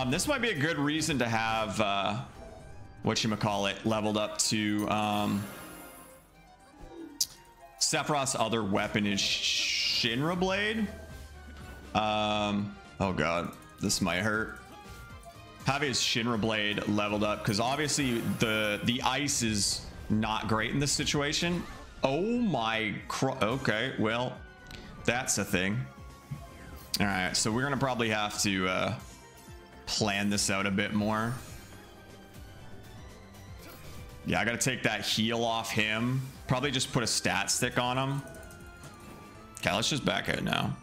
A: This might be a good reason to have whatchamacallit leveled up to Sephiroth's other weapon is Shinra Blade. Oh god, this might hurt. Have his Shinra Blade leveled up because obviously the ice is not great in this situation. Oh my okay, well, that's a thing. All right, so we're gonna probably have to plan this out a bit more. Yeah, I gotta take that heal off him. Probably just put a stat stick on him. Okay, let's just back out now.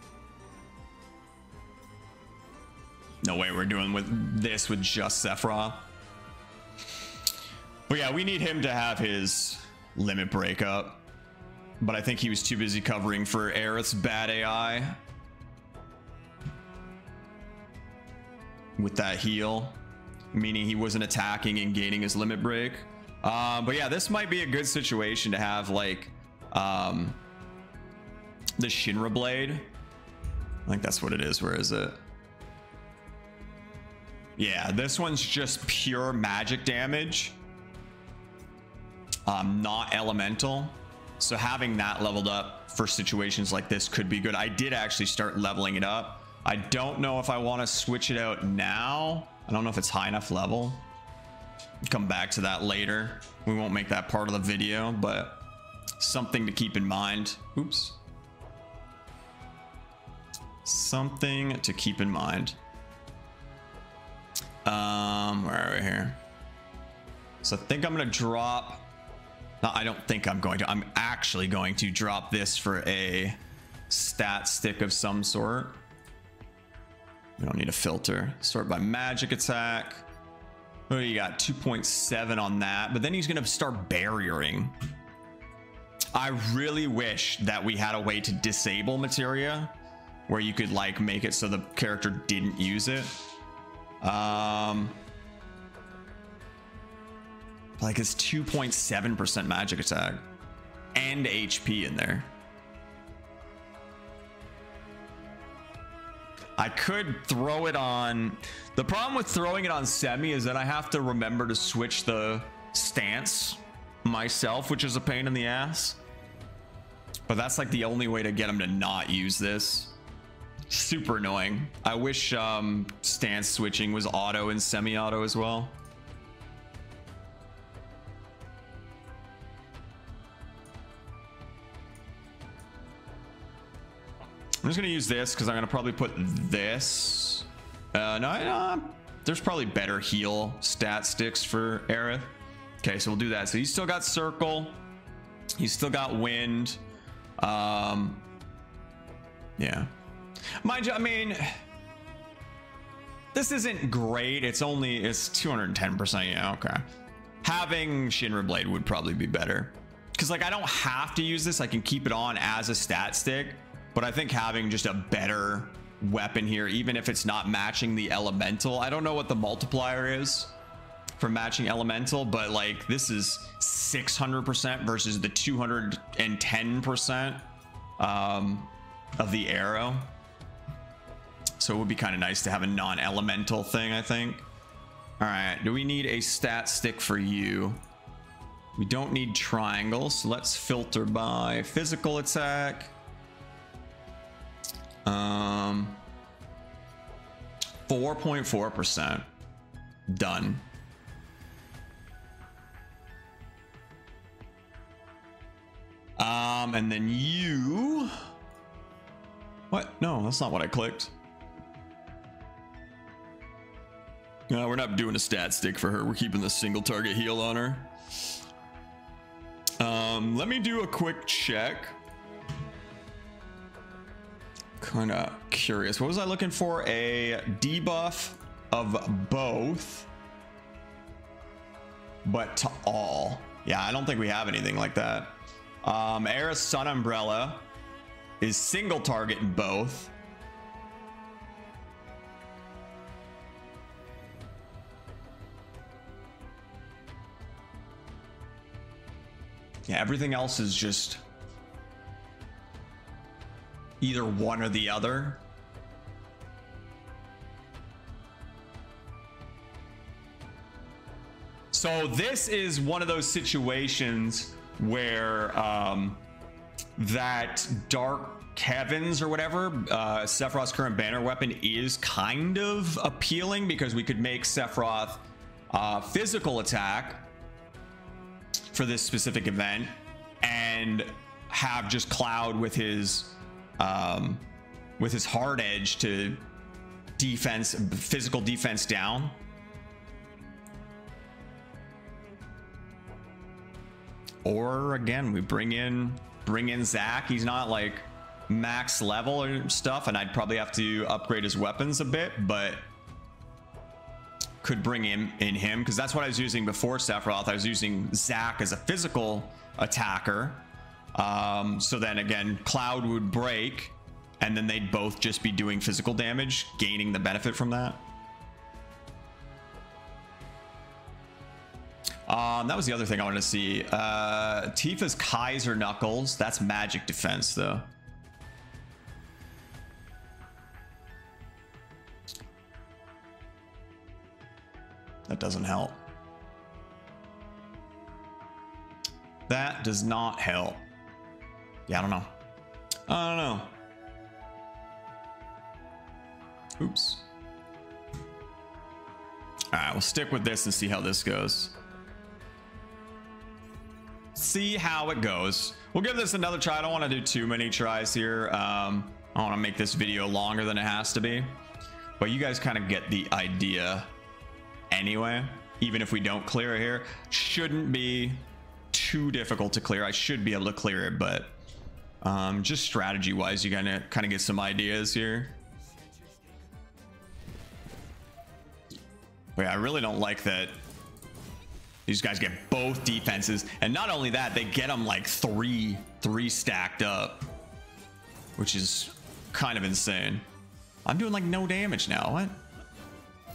A: No way we're doing with this with just Sephiroth. But yeah, we need him to have his limit break up. But I think he was too busy covering for Aerith's bad AI. With that heal. Meaning he wasn't attacking and gaining his limit break. But yeah, this might be a good situation to have like the Shinra Blade. I think that's what it is. Where is it? Yeah, this one's just pure magic damage. Not elemental. So having that leveled up for situations like this could be good. I did actually start leveling it up. I don't know if I want to switch it out now. I don't know if it's high enough level. Come back to that later. We won't make that part of the video, but something to keep in mind. Oops. Something to keep in mind. Where are we here? So I think I'm going to drop... No, I don't think I'm going to. I'm actually going to drop this for a stat stick of some sort. We don't need a filter. Sort by magic attack. Oh, you got 2.7 on that, but then he's going to start barriering. I really wish that we had a way to disable materia where you could like make it so the character didn't use it. Like it's 2.7% magic attack and HP in there. I could throw it on. The problem with throwing it on Semi is that I have to remember to switch the stance myself, which is a pain in the ass. But that's like the only way to get him to not use this. Super annoying. I wish stance switching was auto and semi-auto as well. I'm just gonna use this because I'm gonna probably put this. No, there's probably better heal stat sticks for Aerith. Okay, so we'll do that. So he's still got circle. He's still got wind. Yeah. Mind you, I mean, this isn't great. It's 210%. Yeah, okay. Having Shinra Blade would probably be better because like I don't have to use this. I can keep it on as a stat stick. But I think having just a better weapon here, even if it's not matching the elemental, I don't know what the multiplier is for matching elemental, but like this is 600% versus the 210% of the arrow. So it would be kind of nice to have a non-elemental thing, I think. All right, do we need a stat stick for you? We don't need triangles, so let's filter by physical attack. 4.4%. Done. And then you... What? No, that's not what I clicked. No, we're not doing a stat stick for her. We're keeping the single target heal on her. Let me do a quick check. Kind of curious. What was I looking for? A debuff of both, but to all. Yeah, I don't think we have anything like that. Aerith's Sun Umbrella is single target in both. Yeah, everything else is just either one or the other. So this is one of those situations where that Dark Heavens or whatever, Sephiroth's current banner weapon, is kind of appealing because we could make Sephiroth physical attack for this specific event and have just Cloud with his hard edge to physical defense down. Or again, we bring in Zach. He's not like max level or stuff, and I'd probably have to upgrade his weapons a bit, but could bring him because that's what I was using before Sephiroth. I was using Zach as a physical attacker. So then again, Cloud would break, and then they'd both just be doing physical damage, gaining the benefit from that. That was the other thing I wanted to see. Tifa's Kaiser Knuckles. That's magic defense, though. That doesn't help. That does not help. Yeah, I don't know. I don't know. Oops. All right, we'll stick with this and see how this goes. See how it goes. We'll give this another try. I don't want to do too many tries here. I don't want to make this video longer than it has to be, but you guys kind of get the idea anyway. Even if we don't clear it here, shouldn't be too difficult to clear. I should be able to clear it, but just strategy wise, you kind of get some ideas here. But yeah, I really don't like that these guys get both defenses, and not only that, they get them like three stacked up, which is kind of insane. I'm doing like no damage now. What?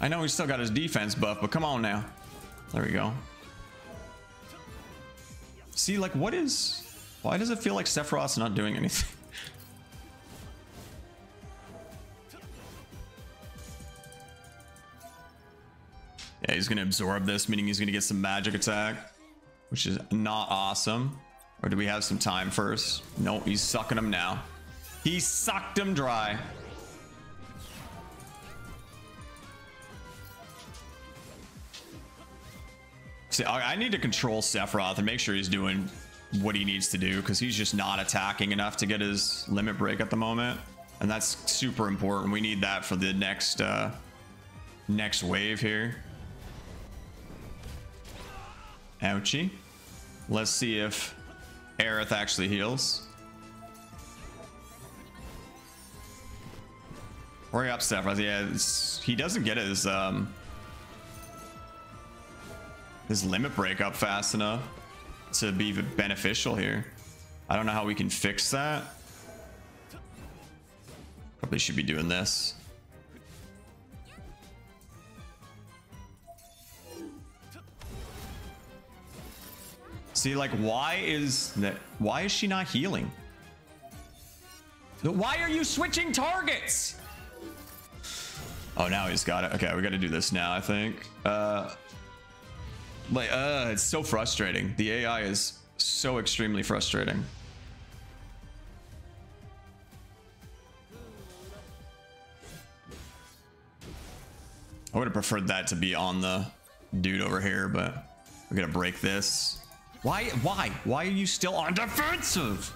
A: I know he's still got his defense buff, but come on now. There we go. See, like, why does it feel like Sephiroth's not doing anything? Yeah, he's gonna absorb this, meaning he's gonna get some magic attack, which is not awesome. Or do we have some time first? Nope, he's sucking him now. He sucked him dry. See, I need to control Sephiroth and make sure he's doing what he needs to do, because he's just not attacking enough to get his limit break at the moment, and that's super important. We need that for the next next wave here. Ouchie. Let's see if Aerith actually heals. Hurry up, Sephiroth. Yeah, he doesn't get his limit break up fast enough to be beneficial here. I don't know how we can fix that. Probably should be doing this. See, like, why is she not healing? Why are you switching targets? Oh, now he's got it. Okay, we got to do this now, I think. It's so frustrating. The AI is so extremely frustrating. I would have preferred that to be on the dude over here, but we're gonna break this. Why are you still on defensive?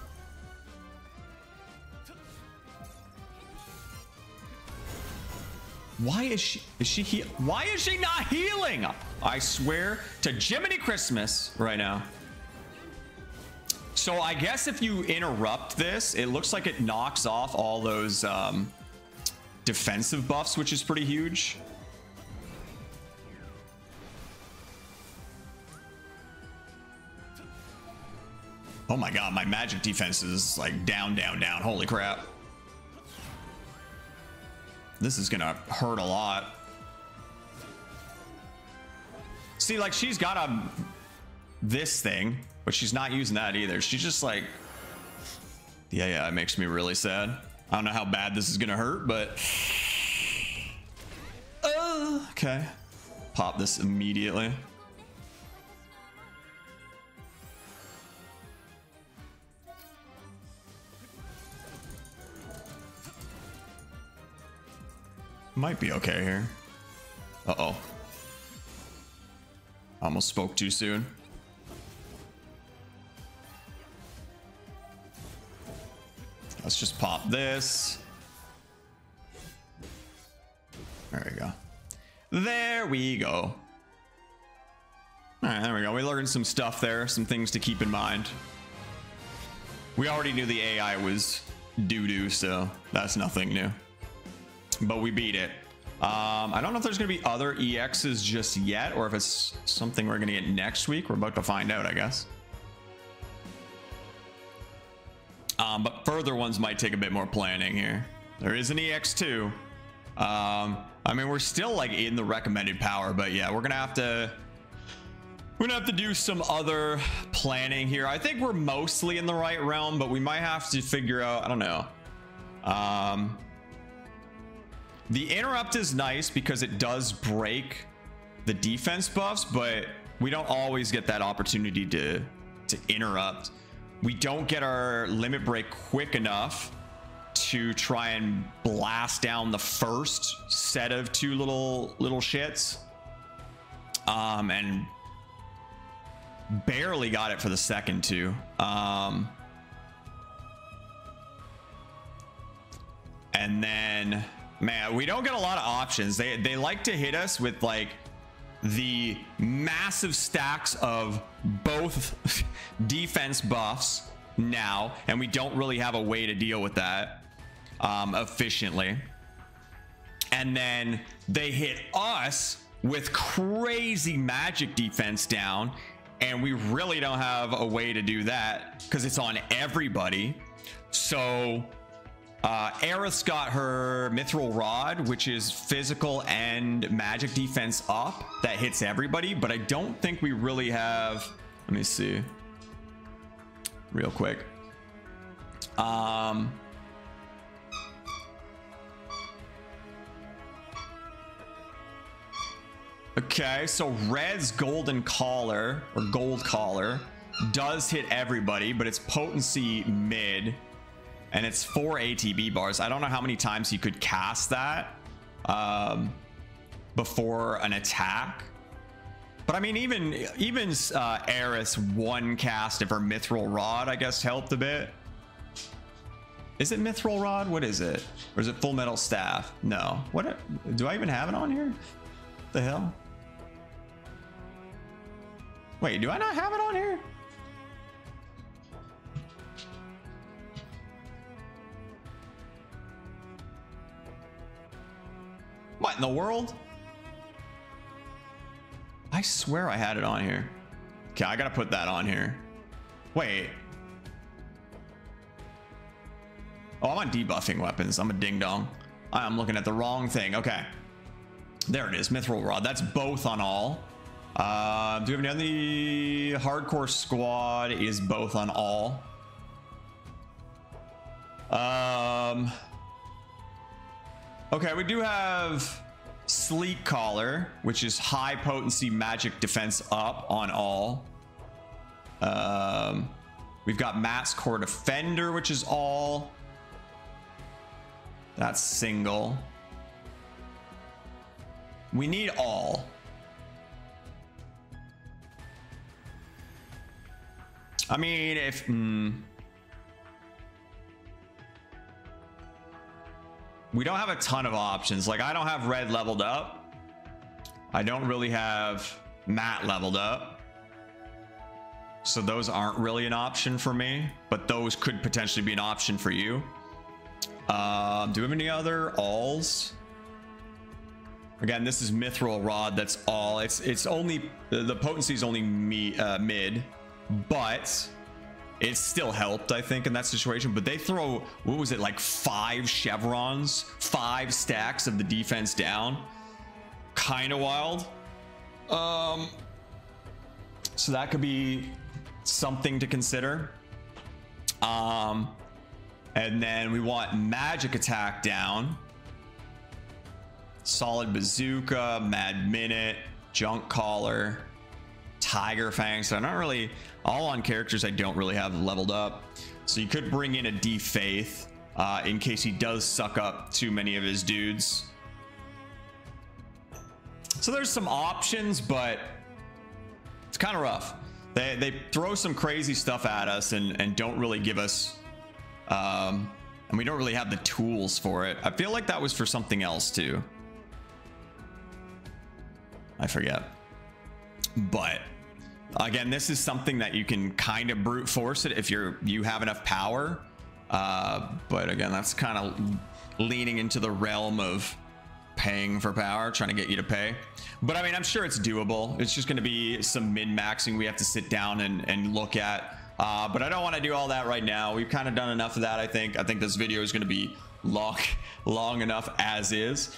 A: Why is she not healing? I swear to Jiminy Christmas right now. So I guess if you interrupt this, it looks like it knocks off all those defensive buffs, which is pretty huge. Oh my god, my magic defense is like down. Holy crap. This is gonna hurt a lot. See, like, she's got this thing, but she's not using that either. She's just like, yeah, it makes me really sad. I don't know how bad this is gonna hurt, but okay. Pop this immediately. Might be okay here. Uh-oh. Almost spoke too soon. Let's just pop this. There we go. There we go. All right, there we go. We learned some stuff there, some things to keep in mind. We already knew the AI was doo-doo, so that's nothing new. But we beat it. I don't know if there's going to be other EXs just yet, or if it's something we're going to get next week. We're about to find out, I guess. But further ones might take a bit more planning here. There is an EX2. I mean, we're still like in the recommended power, but yeah, we're gonna have to do some other planning here. I think we're mostly in the right realm, but we might have to figure out, I don't know. The interrupt is nice because it does break the defense buffs, but we don't always get that opportunity to interrupt. We don't get our limit break quick enough to try and blast down the first set of two little shits, and barely got it for the second two. And then, man, we don't get a lot of options. They like to hit us with like the massive stacks of both defense buffs now, and we don't really have a way to deal with that efficiently. And then they hit us with crazy magic defense down, and we really don't have a way to do that because it's on everybody. So Aerith's got her Mithril Rod, which is physical and magic defense up that hits everybody, but I don't think we really have, let me see real quick. Okay, so Red's Golden Collar, or Gold Collar, does hit everybody, but it's potency mid, and it's 4 ATB bars. I don't know how many times he could cast that before an attack. But I mean, even Aerith's one cast of her Mithril Rod, I guess, helped a bit. Is it Mithril Rod? What is it? Or is it Full Metal Staff? No. What? Do I even have it on here? What the hell? Wait, do I not have it on here? What in the world? I swear I had it on here. Okay, I gotta put that on here. Wait. Oh, I'm on debuffing weapons. I'm a ding dong. I'm looking at the wrong thing. Okay. There it is. Mithril Rod. That's both on all. Do we have any on the hardcore squad? Is both on all. Okay, we do have Sleek Collar, which is high potency magic defense up on all. We've got Matt's Core Defender, which is all. That's single. We need all. I mean, if we don't have a ton of options. Like, I don't have Red leveled up. I don't really have Matt leveled up. So those aren't really an option for me, but those could potentially be an option for you. Do we have any other alls? Again, this is Mithril Rod. That's all. It's only the potency is only mid, but it still helped, I think, in that situation. But they throw, what was it, like 5 chevrons, 5 stacks of the defense down. Kind of wild. So that could be something to consider. And then we want magic attack down. Solid Bazooka, Mad Minute, Junk Collar, Tiger Fang. So I'm not really, all on characters I don't really have leveled up. So you could bring in a D-Faith in case he does suck up too many of his dudes. So there's some options, but it's kind of rough. They throw some crazy stuff at us and don't really give us, and we don't really have the tools for it. I feel like that was for something else too. I forget. But again, this is something that you can kind of brute force it if you have enough power. But again, that's kind of leaning into the realm of paying for power, trying to get you to pay. But I mean, I'm sure it's doable. It's just going to be some min-maxing we have to sit down and look at. But I don't want to do all that right now. We've kind of done enough of that. I think this video is going to be long enough as is.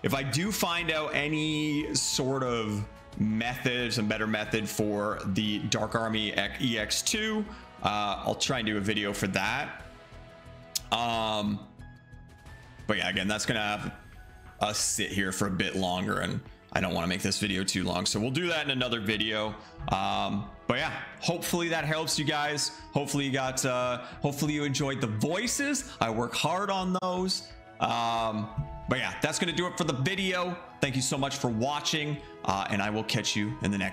A: If I do find out any sort of method, some better method for the Dark Army EX2, I'll try and do a video for that. But yeah, again, that's gonna have us sit here for a bit longer, and I don't want to make this video too long, so we'll do that in another video. But yeah, hopefully that helps you guys. Hopefully you enjoyed the voices. I work hard on those. But yeah, that's gonna do it for the video. Thank you so much for watching, and I will catch you in the next